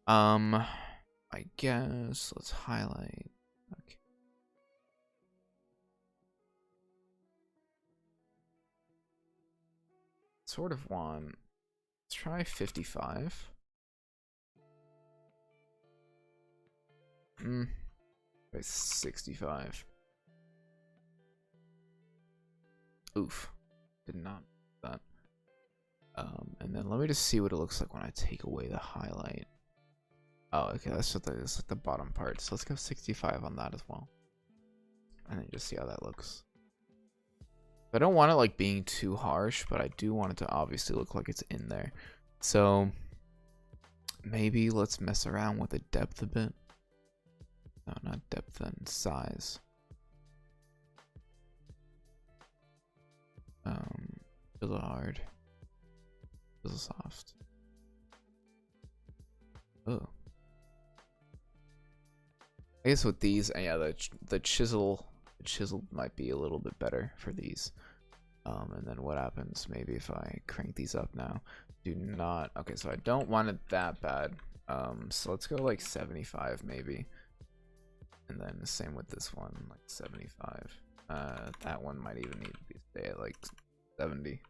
I guess let's highlight. Okay. sort of want, let's try 55. By 65. Oof. Did not do that. And then let me just see what it looks like when I take away the highlight. Oh, okay, that's like the bottom part. So let's go 65 on that as well. And then just see how that looks. I don't want it like being too harsh, but I do want it to obviously look like it's in there. So maybe let's mess around with the depth a bit. No, not depth, and size. Fizzle hard. Fizzle soft. Oh. I guess with these, yeah, the chisel might be a little bit better for these. And then what happens maybe if I crank these up now? Do not, okay, so I don't want it that bad. So let's go like 75 maybe. And then the same with this one, like 75. That one might even need to stay at like 70.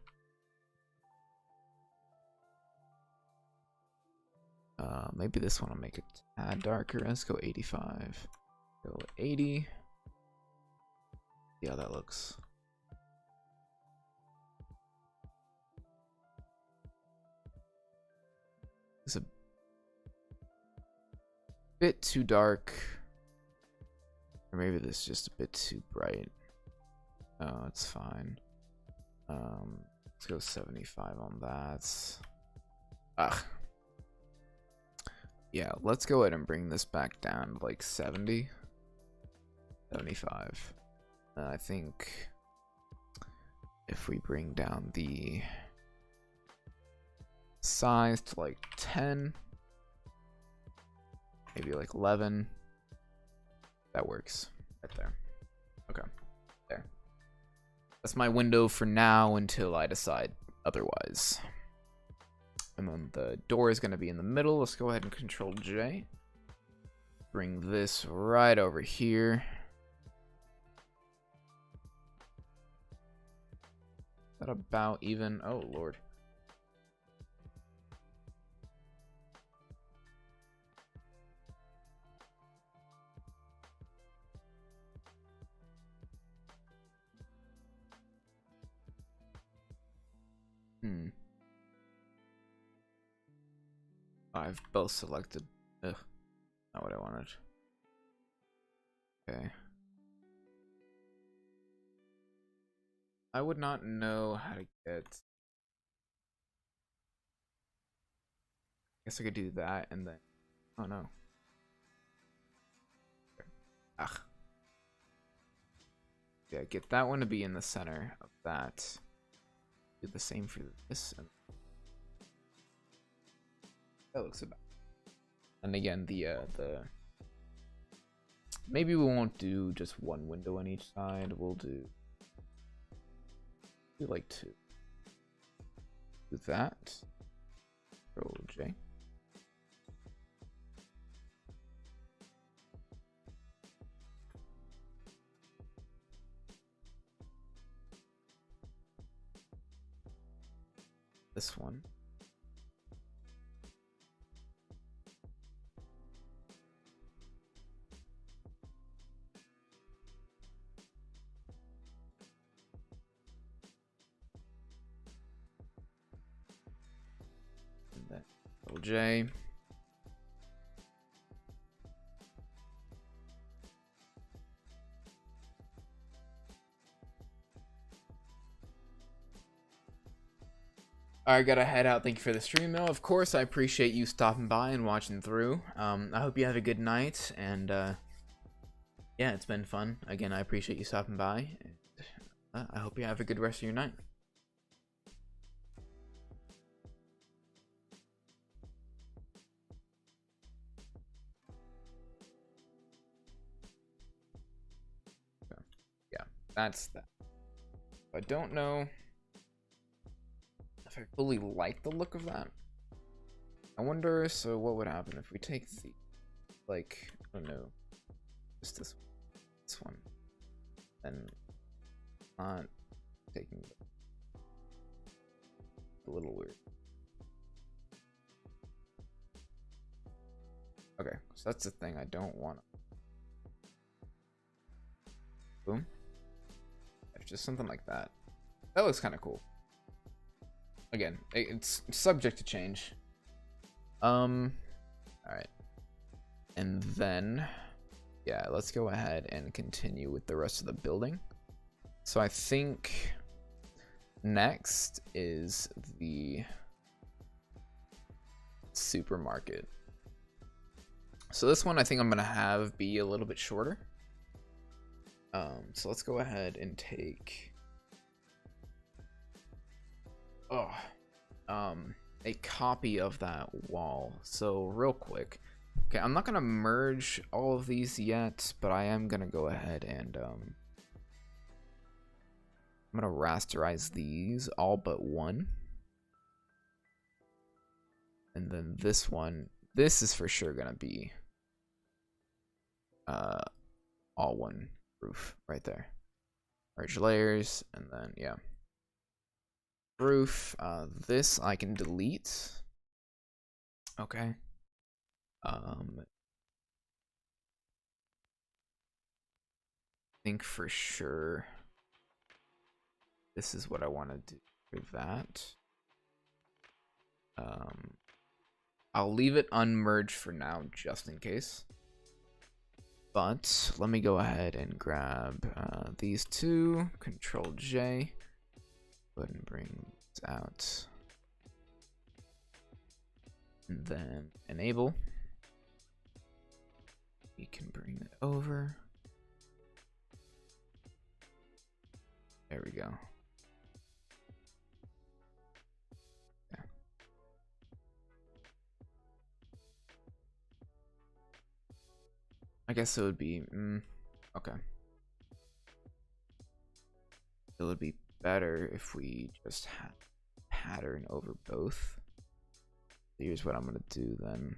Maybe this one will make it a tad darker. Let's go 85. Go 80. See how that looks. It's a bit too dark. Or maybe this is just a bit too bright. Oh, it's fine. Let's go 75 on that. Ugh. Yeah, let's go ahead and bring this back down to like 70. 75. I think if we bring down the size to like 10, maybe like 11, that works right there. Okay, there. That's my window for now until I decide otherwise. And then the door is going to be in the middle. Let's go ahead and Control J. Bring this right over here. Is that about even? Oh, Lord. I've both selected. Ugh, not what I wanted. Okay. I would not know how to get. I guess I could do that and then. Oh no. Ugh. Yeah, get that one to be in the center of that. Do the same for this. And that looks about. And again, the maybe we won't do just one window on each side. We'll do like two. Do that. Control J. This one. And then Control J. Alright, gotta head out. Thank you for the stream, though. Of course, I appreciate you stopping by and watching through. I hope you have a good night, and yeah, it's been fun. Again, I appreciate you stopping by. And, I hope you have a good rest of your night. So, yeah, that's that. I don't know if I fully like the look of that. I wonder, so what would happen if we take the, like, I don't know, just this one, and not taking a little weird. Okay, so that's the thing I don't want. Boom. It's just something like that. That looks kind of cool. Again, it's subject to change. All right. And then, yeah, let's go ahead and continue with the rest of the building. So I think next is the supermarket. So this one I think I'm gonna have be a little bit shorter. So let's go ahead and take a copy of that wall. So real quick, okay, I'm not gonna merge all of these yet, but I am gonna go ahead and I'm gonna rasterize these all but one, and then this one, this is for sure gonna be all one roof right there. Merge layers, and then yeah, roof. This I can delete. Okay. I think for sure this is what I want to do for that. I'll leave it unmerged for now just in case. But let me go ahead and grab these two, Control J, go ahead and bring this out, and then enable. We can bring it over. There we go. Yeah. I guess it would be, okay. It would be better if we just had pattern over both. Here's what I'm gonna do then.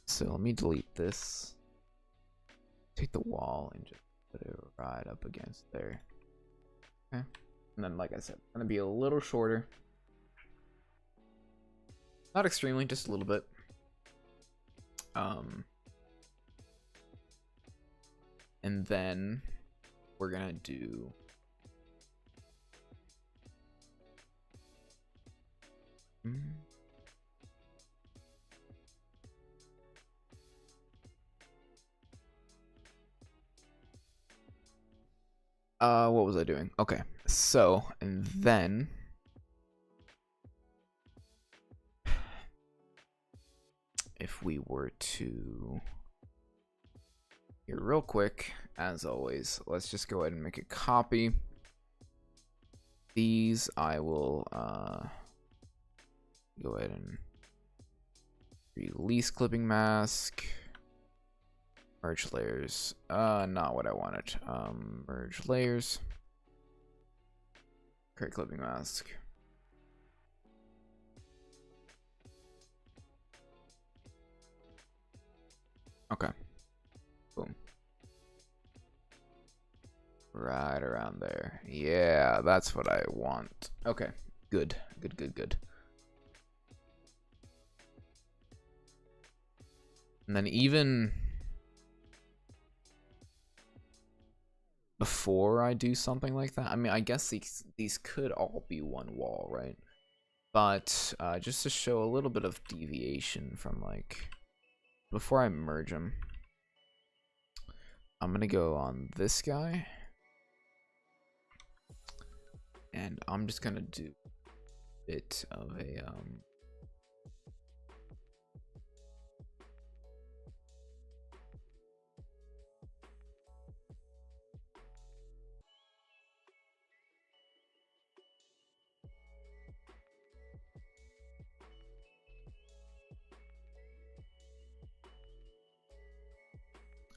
So let me delete this. Take the wall and just put it right up against there. Okay. And then, like I said, it's gonna be a little shorter. Not extremely, just a little bit. And then we're gonna do what was I doing? Okay, so, and then if we were to, here real quick, as always, let's just go ahead and make a copy. These I will go ahead and release clipping mask, merge layers, not what I wanted. Merge layers, create clipping mask. Okay, boom. Right around there. Yeah, that's what I want. Okay, good, good, good, good. And then even before I do something like that, I mean, I guess these could all be one wall, right? But just to show a little bit of deviation from, like, before I merge them, I'm gonna go on this guy, and I'm just gonna do a bit of a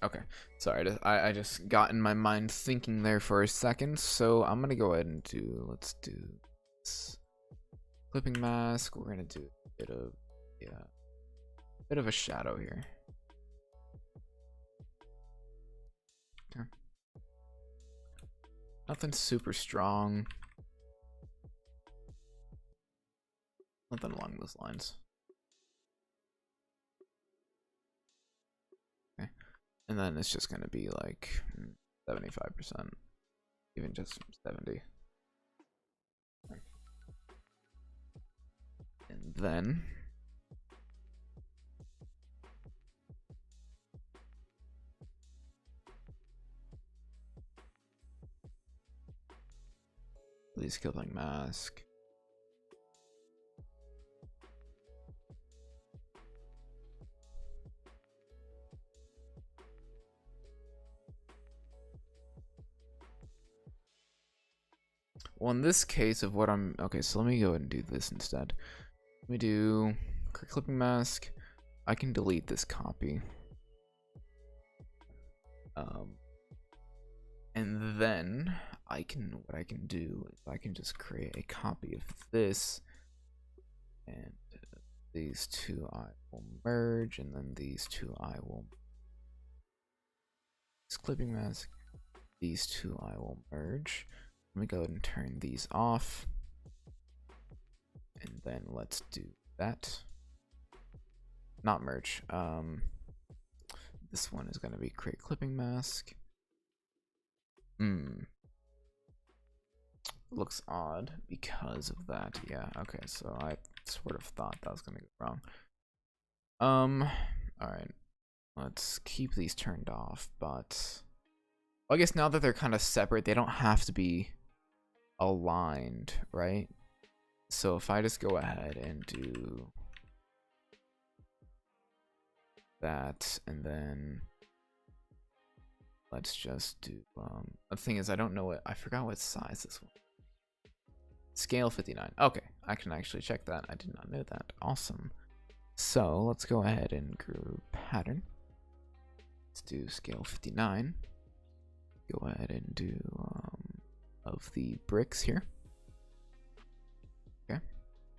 okay, sorry, I just got in my mind thinking there for a second, so I'm gonna go ahead and let's do this. Clipping mask, we're gonna do a bit of, yeah, a bit of a shadow here. Okay. Nothing super strong. Something along those lines. Okay. And then it's just gonna be like 75%. Even just 70. And then please killing mask. Well, in this case of what I'm okay, so let me go ahead and do this instead. Let me do clipping mask. I can delete this copy. And then what I can do is I can just create a copy of this, and these two I will merge, and then these two I will this clipping mask. These two I will merge. Let me go ahead and turn these off, and then let's do that. Not merge. This one is going to be create clipping mask. Looks odd because of that. Yeah, okay, so I sort of thought that was gonna go wrong. Alright. Let's keep these turned off, but I guess now that they're kind of separate, they don't have to be aligned, right? So if I just go ahead and do that, and then let's just do the thing is, I don't know what, I forgot what size this one. Scale 59. Okay, I can actually check that. I did not know that. Awesome. So let's go ahead and group pattern. Let's do scale 59. Go ahead and do of the bricks here. Okay,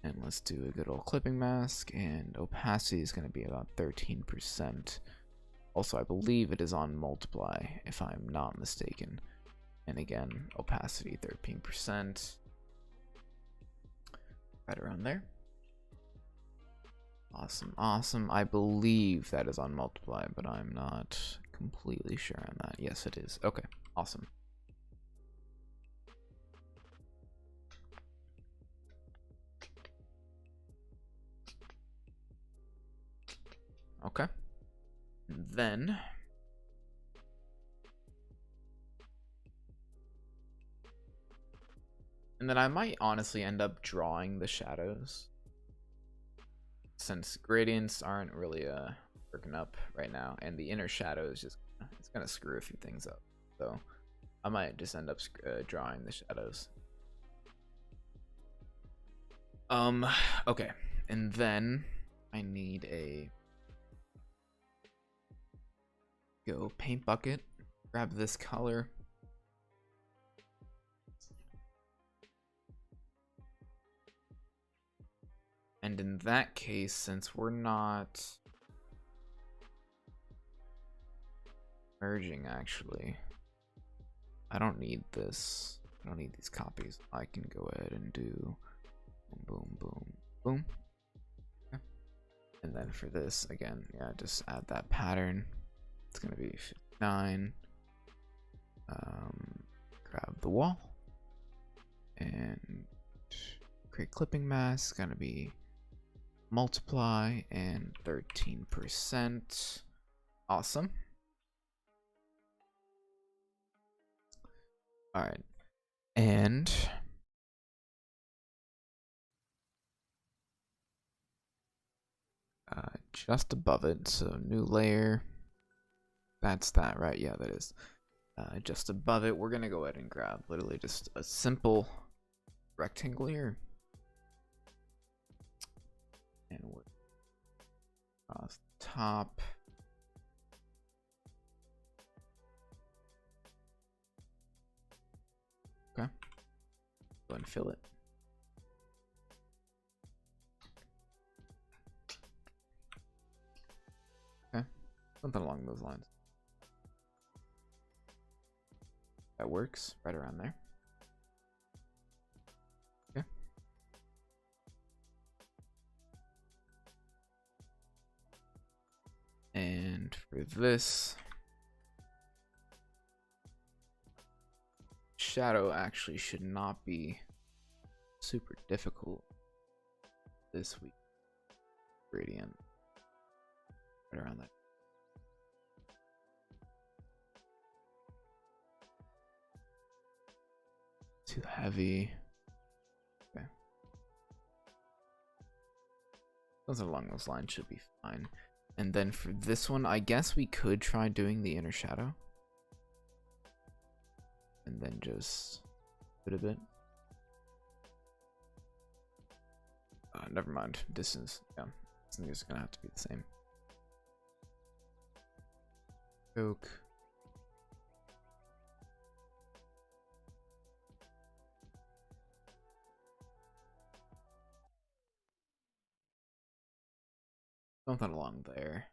and let's do a good old clipping mask, and opacity is going to be about 13%. Also, I believe it is on multiply, if I'm not mistaken. And again, opacity 13%. Right around there. Awesome, awesome. I believe that is on multiply, but I'm not completely sure on that. Yes, it is. Okay, awesome. Okay. And then I might honestly end up drawing the shadows, since gradients aren't really working up right now, and the inner shadow is just, it's gonna screw a few things up. So I might just end up drawing the shadows. Okay, and then I need a paint bucket, grab this color, and in that case, since we're not merging, actually, I don't need this. I don't need these copies. I can go ahead and do boom, boom, boom. Okay. And then for this, again, yeah, just add that pattern. It's gonna be 59. Grab the wall and create clipping mask. Gonna be multiply and 13%. Awesome. All right, and just above it, so new layer. That's that, right? Yeah, that is. Just above it, we're gonna go ahead and grab literally just a simple rectangle here, and we're across the top. Okay, go ahead and fill it. Okay, something along those lines. That works right around there. Okay. for this, shadow actually should not be super difficult this week. Gradient. Right around that. Too heavy. Okay. Something along those lines should be fine. And then for this one, I guess we could try doing the inner shadow. And then just put a bit. Never mind. Distance. Yeah. This thing is gonna have to be the same. Coke. Something along there.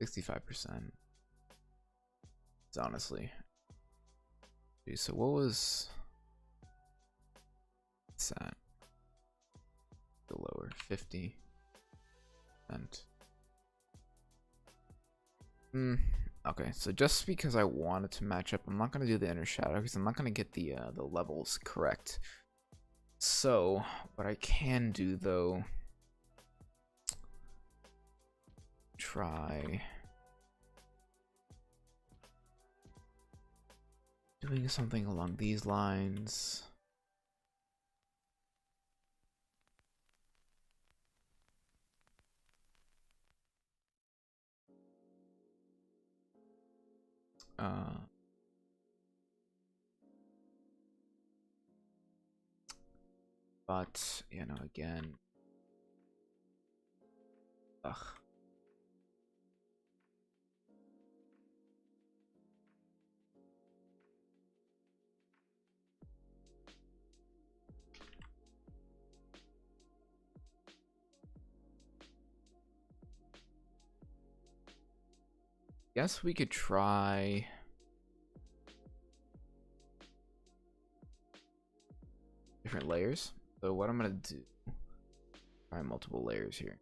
65%. It's honestly. Dude, so what was that? The lower 50%. Okay, so just because I wanted to match up, I'm not gonna do the inner shadow because I'm not gonna get the levels correct. So what I can do though, try doing something along these lines. But you know, again, ugh. Guess we could try different layers. So what I'm gonna do, try multiple layers here.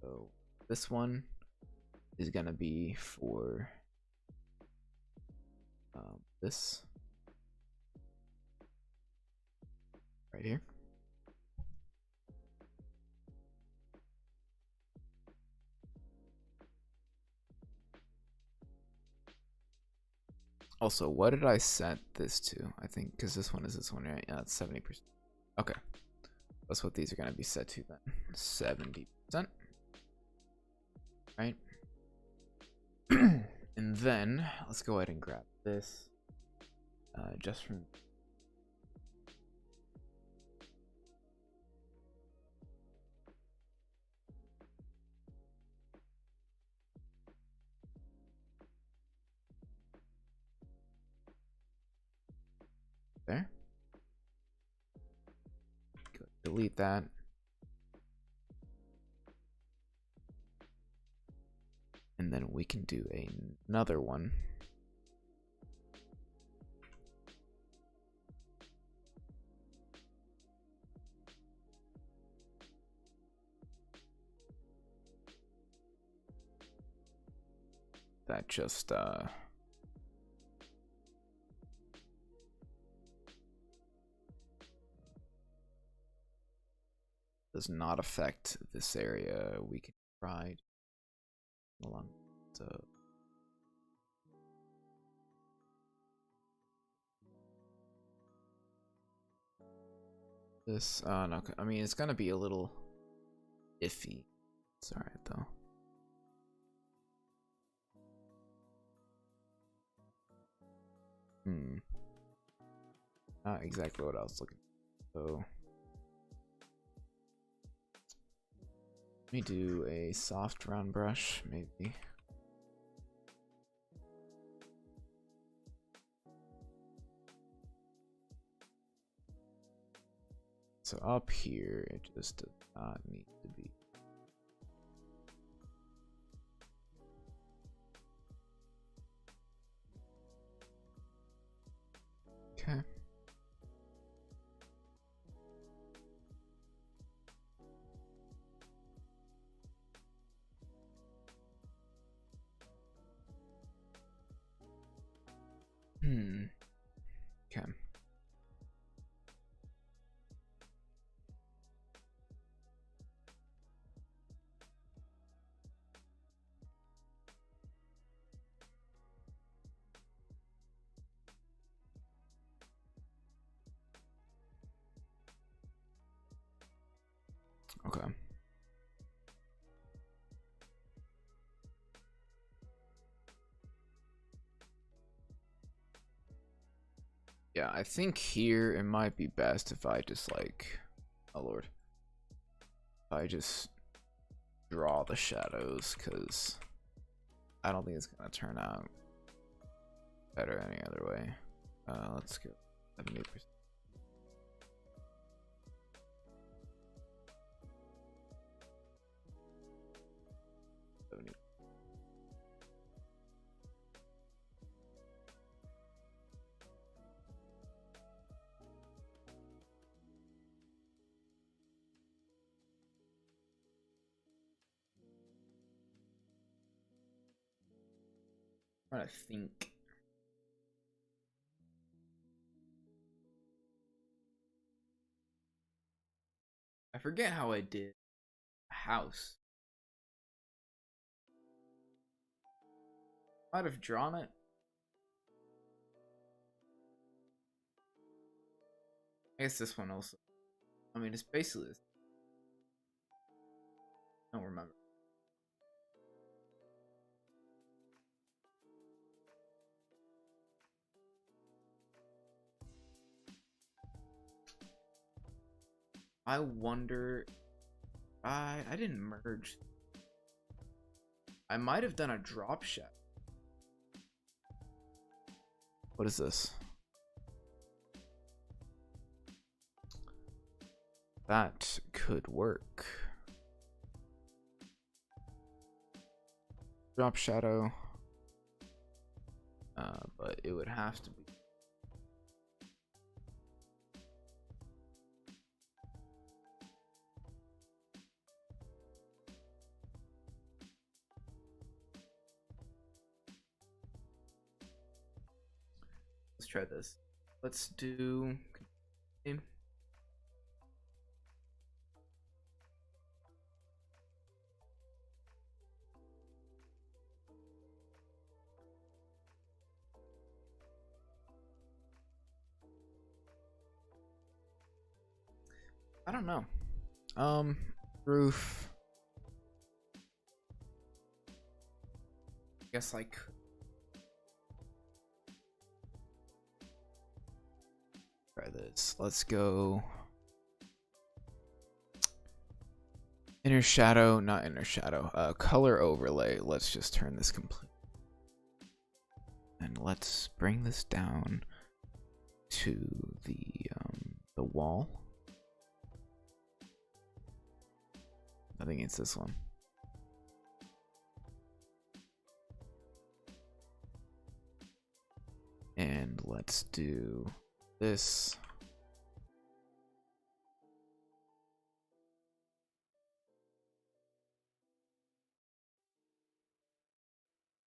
So this one is gonna be for this right here. Also, what did I set this to? I think because this one is this one, right? Yeah, it's 70%. Okay, that's what these are gonna be set to then. 70%. Right. And then let's go ahead and grab this. Just from there. Go delete that. And then we can do another one. That just does not affect this area. We can try along. So this no, I mean it's gonna be a little iffy. It's alright though. Not exactly what I was looking for. So let me do a soft round brush, maybe. So up here, it just does not need to be. Okay. Okay. Okay. Yeah, I think here it might be best if I just like, oh lord, if I just draw the shadows, because I don't think it's gonna turn out better any other way. Let's go 70%. I'm trying to think. I forget how I did a house. Might have drawn it. I guess this one also. I mean, it's basically this. I don't remember. I wonder. I didn't merge. I might have done a drop shot. What is this? That could work. Drop shadow. But it would have to be. Let's try this. Let's do. I don't know. Roof. Guess like. Try this. Let's go. Inner shadow, not inner shadow. Color overlay. Let's just turn this complete. And let's bring this down to the wall. I think it's this one. And let's do this.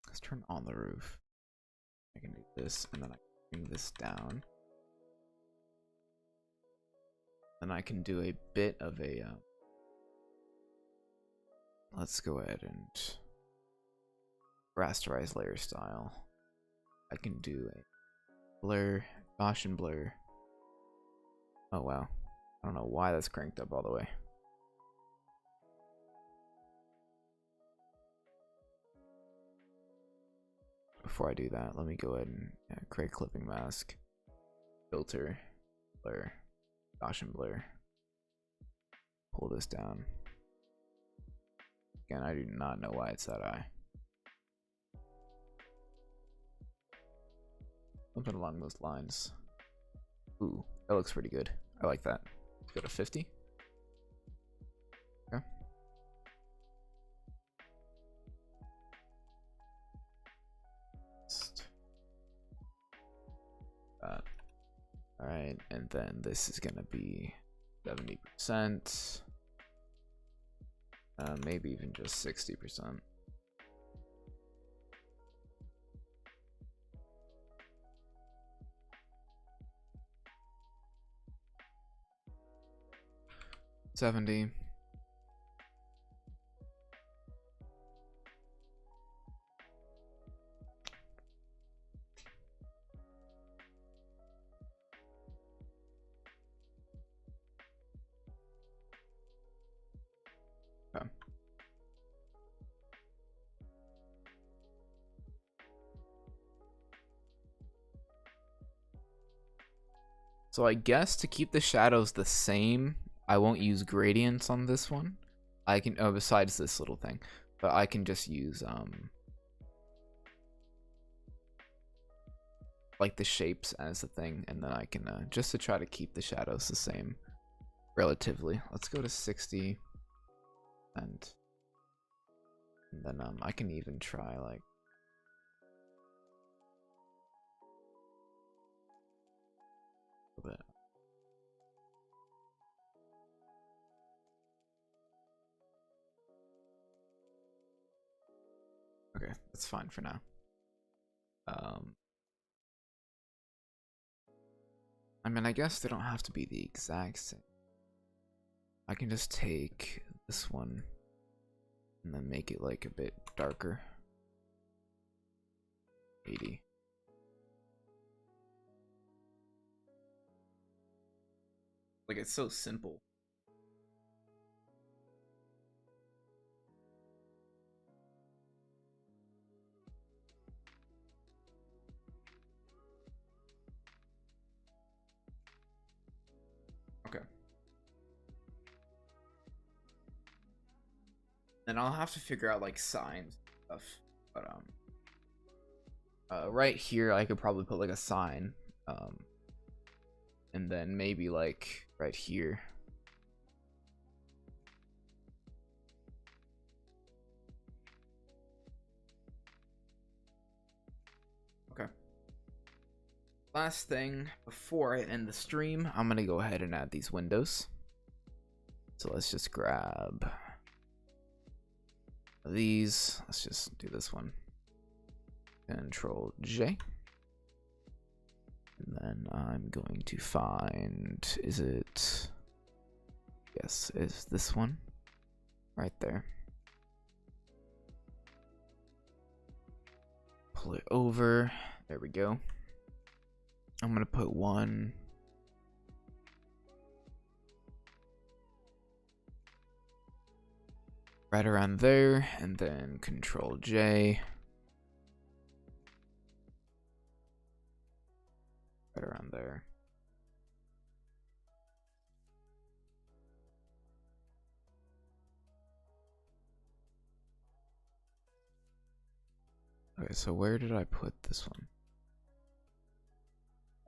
Let's turn on the roof. I can do this, and then I can bring this down. Then I can do a bit of a. Let's go ahead and rasterize layer style. I can do a blur, Gaussian blur. Oh wow, I don't know why that's cranked up all the way. Before I do that, let me go ahead and create clipping mask, filter, blur, Gaussian blur. Pull this down. Again, I do not know why it's that high. Something along those lines. Ooh, that looks pretty good. I like that. Let's go to 50. Okay. That. right? And then this is gonna be 70%, maybe even just 60%. $70. Okay. So I guess to keep the shadows the same, I won't use gradients on this one. I can, oh, besides this little thing, but I can just use like the shapes as the thing, and then I can just to try to keep the shadows the same relatively. Let's go to 60, and then I can even try like a bit. Okay, that's fine for now. I mean, I guess they don't have to be the exact same. I can just take this one and then make it like a bit darker. 80. Like, it's so simple. Okay. Then I'll have to figure out like signs and stuff. But right here I could probably put like a sign. And then maybe like right here. Okay. Last thing before I end the stream, I'm gonna go ahead and add these windows. So let's just grab these. Let's just do this one. Control J. And then I'm going to find, is it, yes, is this one right there. Pull it over. There we go. I'm gonna put one right around there, and then Control J. Right around there. Okay, so where did I put this one?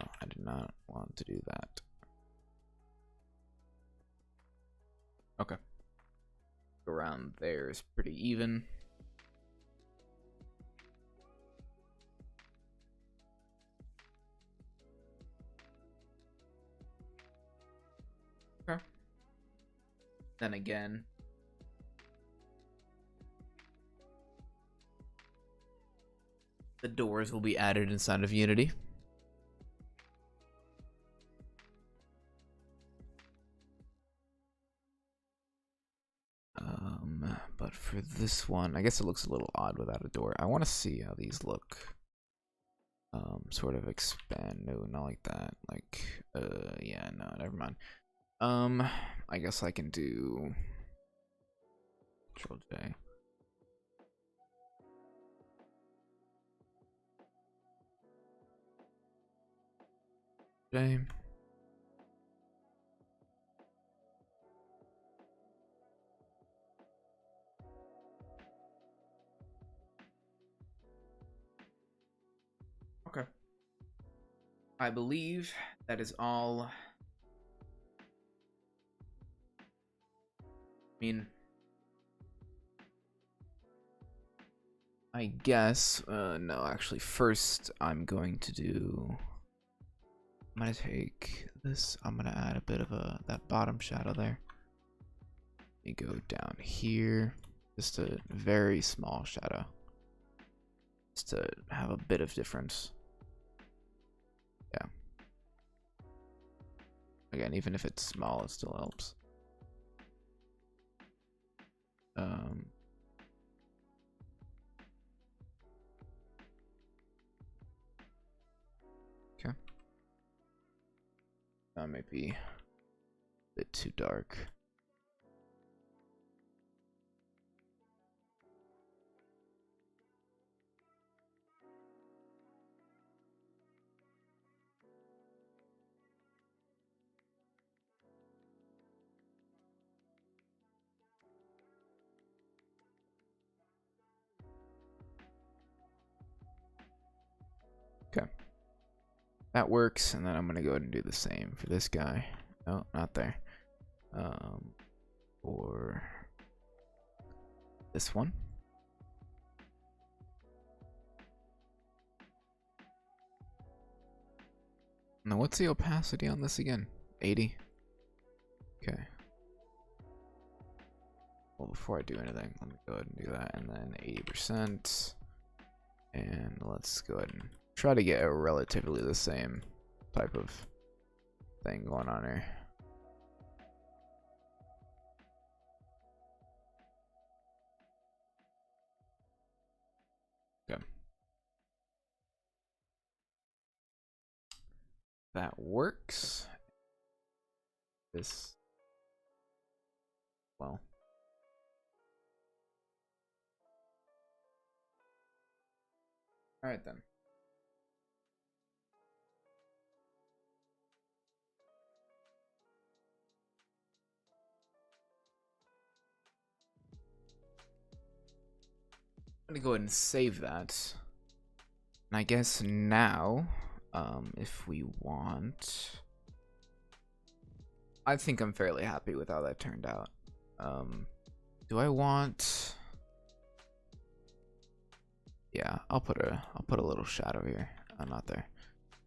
Oh, I did not want to do that. Okay. Around there is pretty even. Okay. Then again, the doors will be added inside of Unity. But for this one, I guess it looks a little odd without a door. I want to see how these look. Sort of expand. No, not like that. Like, yeah, no, never mind. I guess I can do Control J. J. Okay. I believe that is all. I mean, I guess, no, actually, first I'm going to do I'm gonna take this. I'm gonna add a bit of that bottom shadow there. You go down here, just a very small shadow, just to have a bit of difference. Yeah. Again, even if it's small, it still helps. Okay. That might be a bit too dark. Okay. That works, and then I'm gonna go ahead and do the same for this guy. No, not there. Or this one. Now, what's the opacity on this again? 80? Okay. Well, before I do anything, let me go ahead and do that, and then 80%. And let's go ahead and try to get a relatively the same type of thing going on here. Okay. That works. This, well, all right then. I'm gonna go ahead and save that. And I guess now, if we want, I think I'm fairly happy with how that turned out. Do I want? Yeah, I'll put a little shadow here. Not there.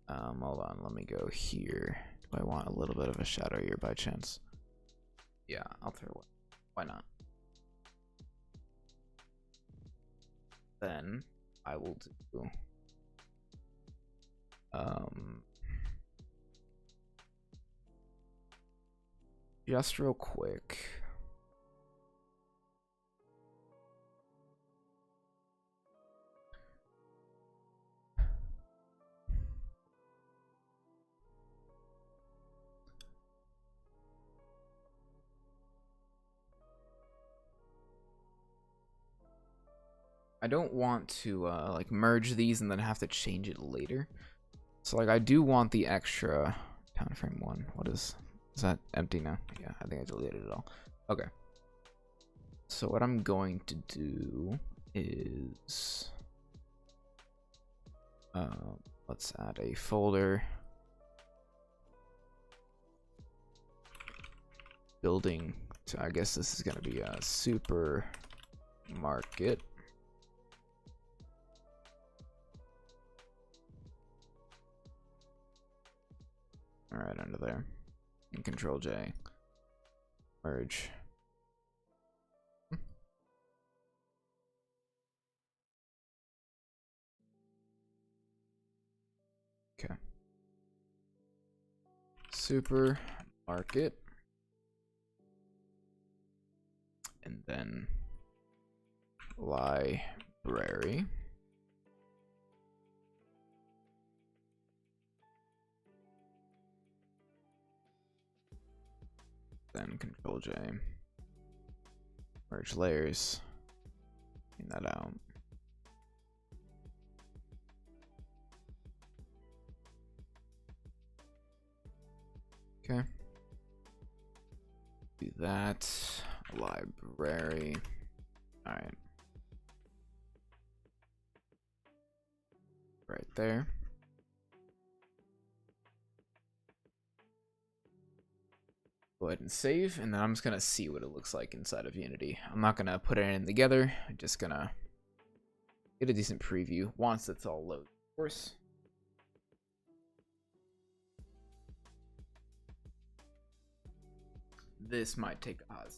Hold on, let me go here. Do I want a little bit of a shadow here by chance? Yeah, I'll throw one. Why not? Then I will do just real quick. I don't want to like merge these and then have to change it later. So like I do want the extra town frame 1. What is that empty now? Yeah, I think I deleted it all. Okay. So what I'm going to do is let's add a folder. Building. So I guess this is gonna be a supermarket. Alright, under there. And Control J. Merge. Okay. Supermarket. And then library. Then Control J. Merge layers. Clean that out. Okay. Do that. Library. Alright. Right there. Go ahead and save, and then I'm just gonna see what it looks like inside of Unity. I'm not gonna put it in together. I'm just gonna get a decent preview once it's all loaded, of course. this might take a hot.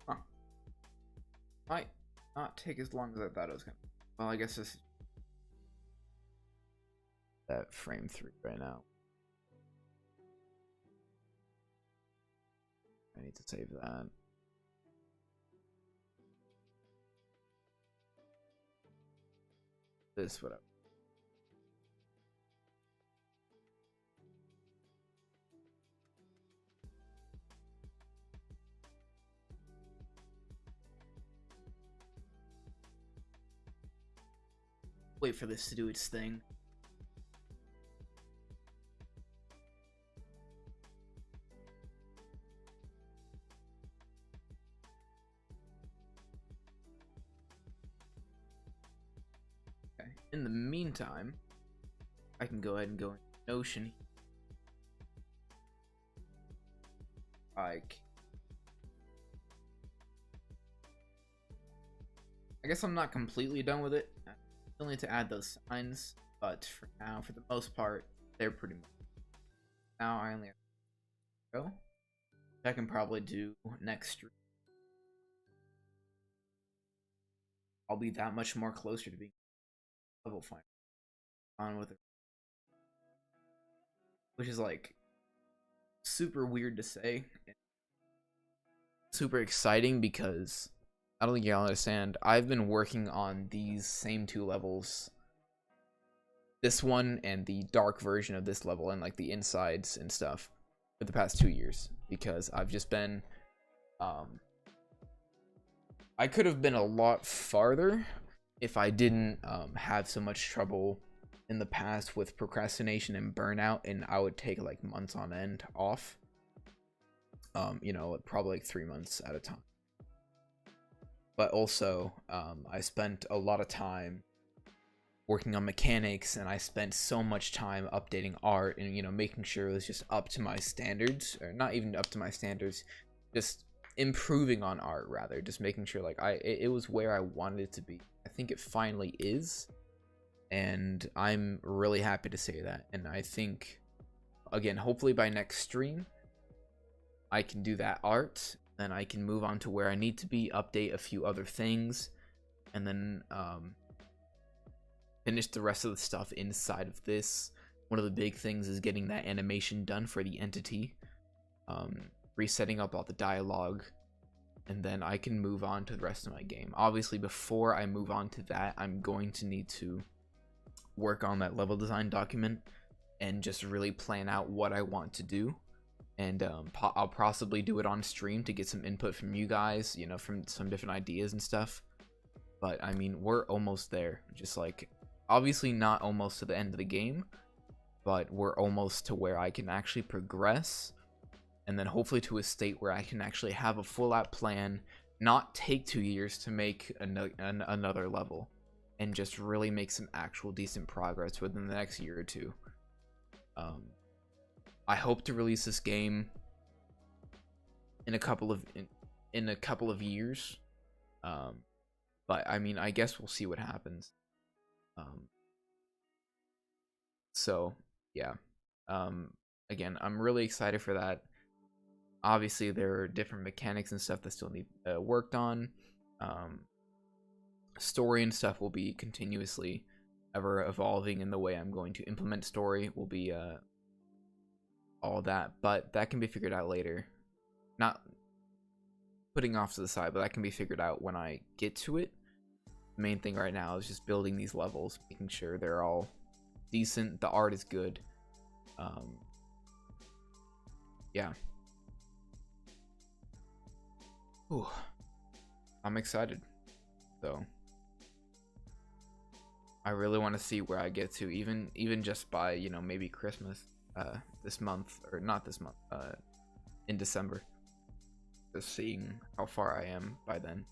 Huh. Might not take as long as I thought it was gonna. Well, I guess this is that frame 3 right now. I need to save that. This whatever. Wait for this to do its thing. Okay. In the meantime, I can go ahead and go into Notion. Like, I guess I'm not completely done with it. I still need to add those signs, but for now, for the most part, they're pretty much. Now I only have to go. I can probably do next stream. I'll be that much more closer to being level 5 on with it, which is like super weird to say, super exciting because I don't think y'all understand. I've been working on these same 2 levels, this one and the dark version of this level, and like the insides and stuff, for the past 2 years, because I've just been I could have been a lot farther if I didn't have so much trouble in the past with procrastination and burnout, and I would take like months on end off. You know, probably like 3 months at a time. But also, I spent a lot of time working on mechanics, and I spent so much time updating art and, you know, making sure it was just up to my standards, or not even up to my standards, just improving on art, rather, just making sure like it was where I wanted it to be. I think it finally is, and I'm really happy to say that. And I think, again, hopefully by next stream I can do that art, then I can move on to where I need to be, update a few other things, and then finish the rest of the stuff inside of this. One of the big things is getting that animation done for the entity, resetting up all the dialogue, and then I can move on to the rest of my game. Obviously, before I move on to that, I'm going to need to work on that level design document and just really plan out what I want to do. And I'll possibly do it on stream to get some input from you guys, you know, from some different ideas and stuff. But I mean, we're almost there. Just like, obviously not almost to the end of the game, but we're almost to where I can actually progress, and then hopefully to a state where I can actually have a full out plan, not take 2 years to make another level, and just really make some actual decent progress within the next year or 2. I hope to release this game in a couple of years, but I mean, I guess we'll see what happens. So yeah, again, I'm really excited for that. Obviously, there are different mechanics and stuff that still need worked on. Story and stuff will be continuously ever evolving, in the way I'm going to implement story will be all that, but that can be figured out later. Not putting off to the side, but that can be figured out when I get to it. The main thing right now is just building these levels, making sure they're all decent, the art is good. Yeah. Ooh. I'm excited, so I really want to see where I get to, even just by, you know, maybe Christmas this month, or not this month, in December. Just seeing how far I am by then.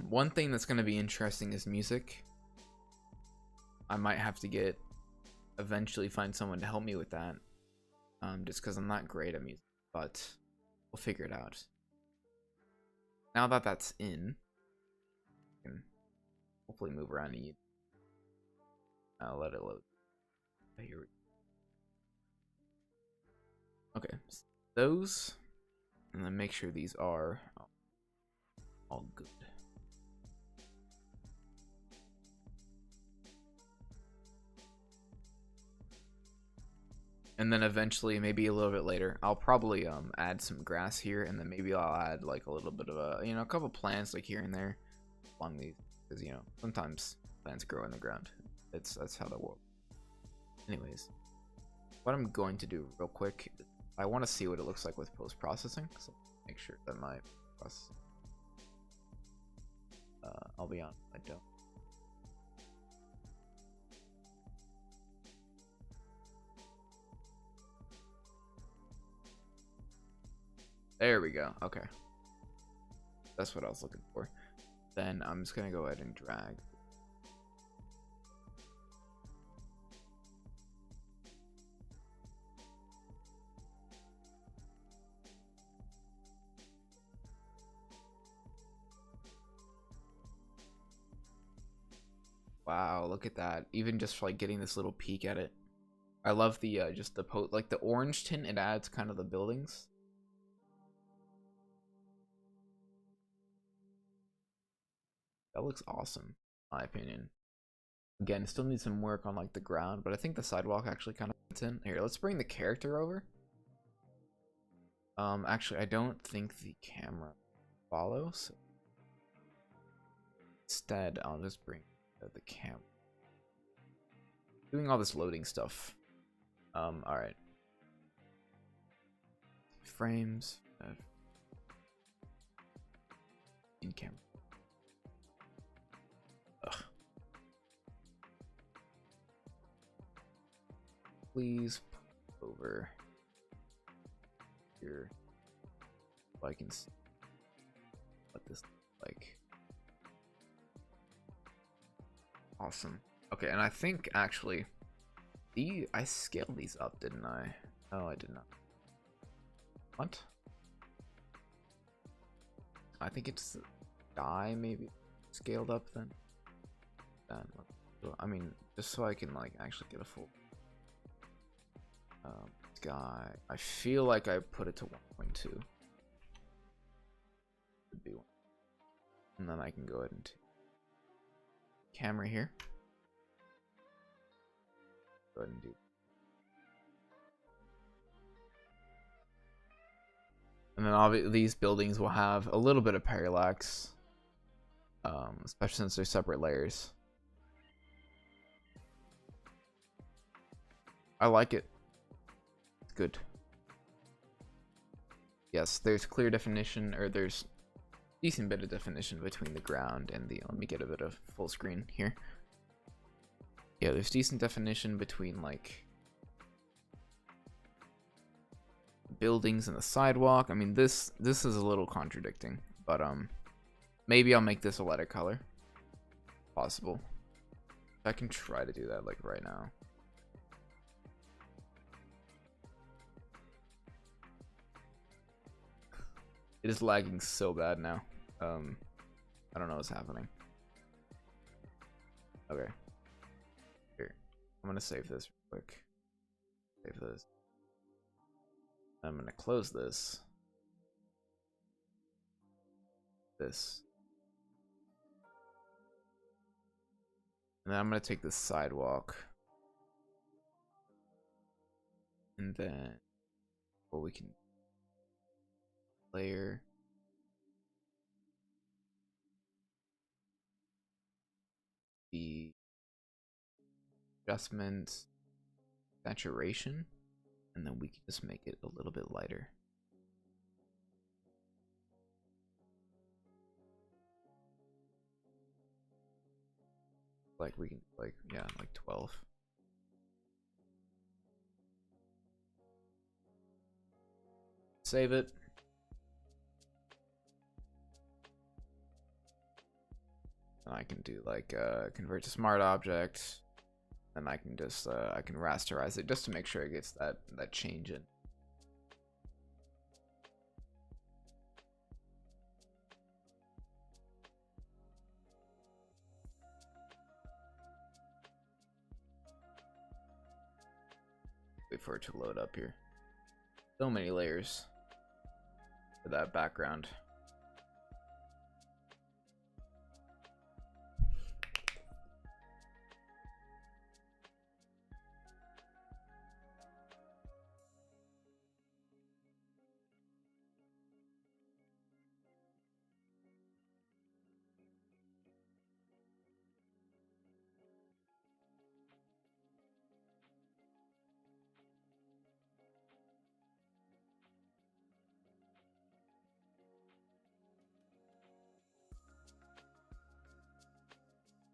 One thing that's going to be interesting is music. I might have to eventually find someone to help me with that. Just because I'm not great at music, but we'll figure it out. Now that that's in, I can hopefully move around and I'll let it load. Here we go. Okay, so those, and then make sure these are all good. And then eventually, maybe a little bit later, I'll probably add some grass here, and then maybe I'll add like a little bit of a couple plants like here and there along these, because sometimes plants grow in the ground. That's how that works. Anyways, what I'm going to do real quick, I want to see what it looks like with post-processing, so make sure that my process. I'll be honest, I don't. There we go. Okay. That's what I was looking for. Then I'm just going to go ahead and drag. Wow, look at that. Even just for, like getting this little peek at it. I love the just the like the orange tint it adds kind of the buildings. That looks awesome, in my opinion. Again, still needs some work on like the ground, but I think the sidewalk actually kind of fits in. Here, let's bring the character over. Actually, I don't think the camera follows. Instead, I'll just bring the camera. Doing all this loading stuff. All right. Frames. In camera. Ugh. Please put over here so I can see what this looks like. Awesome. Okay, and I think actually I scaled these up, didn't I? Oh, I did not. What? I think it's sky maybe scaled up then. I mean, just so I can like actually get a full sky. I feel like I put it to 1.2. Could be one. And then I can go ahead and camera here. Go ahead and do. And then obviously these buildings will have a little bit of parallax, especially since they're separate layers. I like it. It's good. Yes, there's clear definition, or there's decent bit of definition between the ground and the. Let me get a bit of full screen here. Yeah, there's decent definition between like buildings and the sidewalk. I mean, this is a little contradicting, but maybe I'll make this a lighter color. Possible. I can try to do that like right now. It is lagging so bad now. I don't know what's happening. Okay. Here. I'm gonna save this real quick. Save this. I'm gonna close this. This. And then I'm gonna take this sidewalk. And then what we can layer. The adjustment saturation, and then we can just make it a little bit lighter. Like we can yeah, like 12. Save it. And I can do like convert to smart object. And I can just I can rasterize it just to make sure it gets that change in. Wait for it to load up here. So many layers for that background.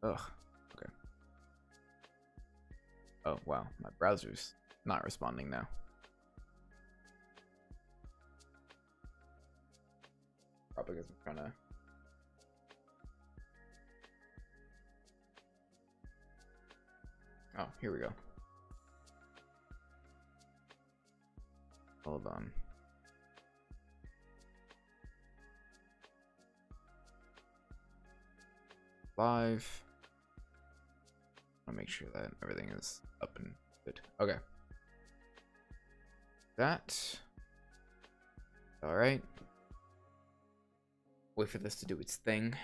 Ugh. Okay. Oh wow, my browser's not responding now. Probably because I'm trying to. Oh, here we go. Hold on. Live. I'll make sure that everything is up and good. Okay. That. All right. Wait for this to do its thing.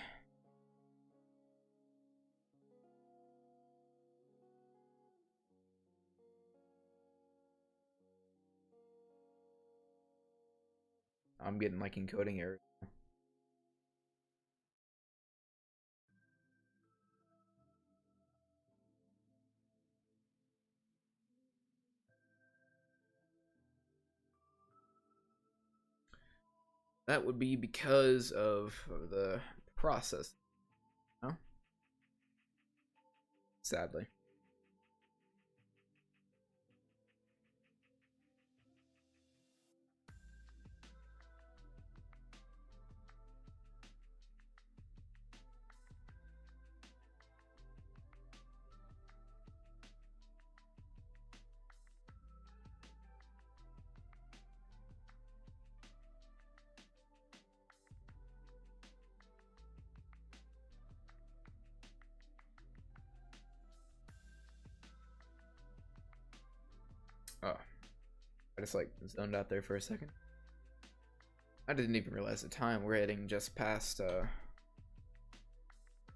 I'm getting like encoding errors. That would be because of the process. No? Sadly. Oh. I just like zoned out there for a second. I didn't even realize the time. We're heading just past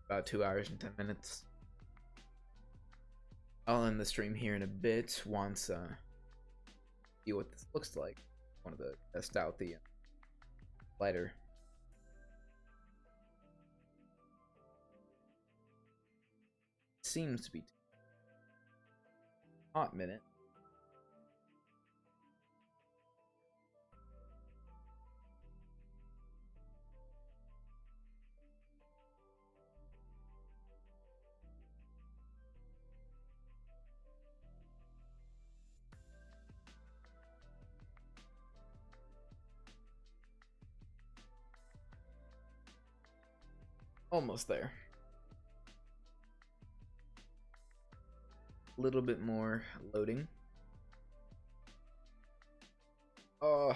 about 2 hours and 10 minutes. I'll end the stream here in a bit once see what this looks like. I wanted to test out the lighter. Seems to be hot minute. Almost there. A little bit more loading. Oh.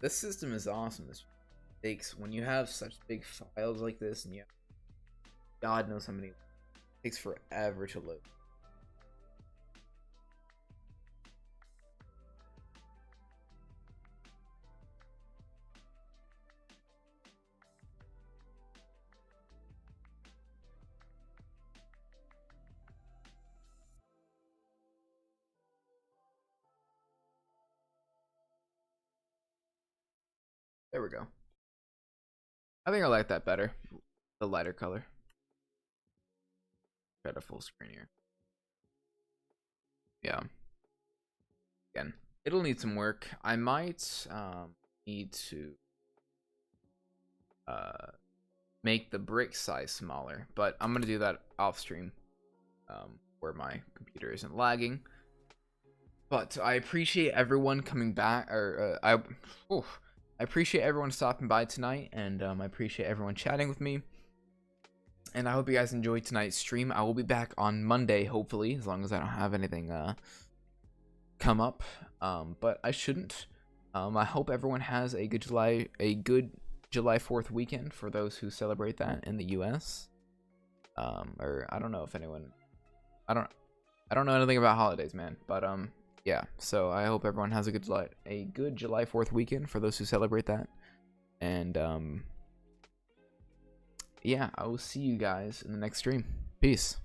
This system is awesome. This takes, when you have such big files like this, and you have, God knows how many, it takes forever to load. There we go. I think I like that better. The lighter color. Try to full screen here. Yeah. Again, it'll need some work. I might need to make the brick size smaller, but I'm gonna do that off stream, where my computer isn't lagging. But I appreciate everyone coming back, or I appreciate everyone stopping by tonight, and I appreciate everyone chatting with me. And I hope you guys enjoyed tonight's stream. I will be back on Monday, hopefully, as long as I don't have anything come up. But I shouldn't. I hope everyone has a good July 4th weekend for those who celebrate that in the US. Or I don't know if anyone, I don't know anything about holidays, man. But yeah. So I hope everyone has a good July 4th weekend for those who celebrate that. And yeah, I will see you guys in the next stream. Peace.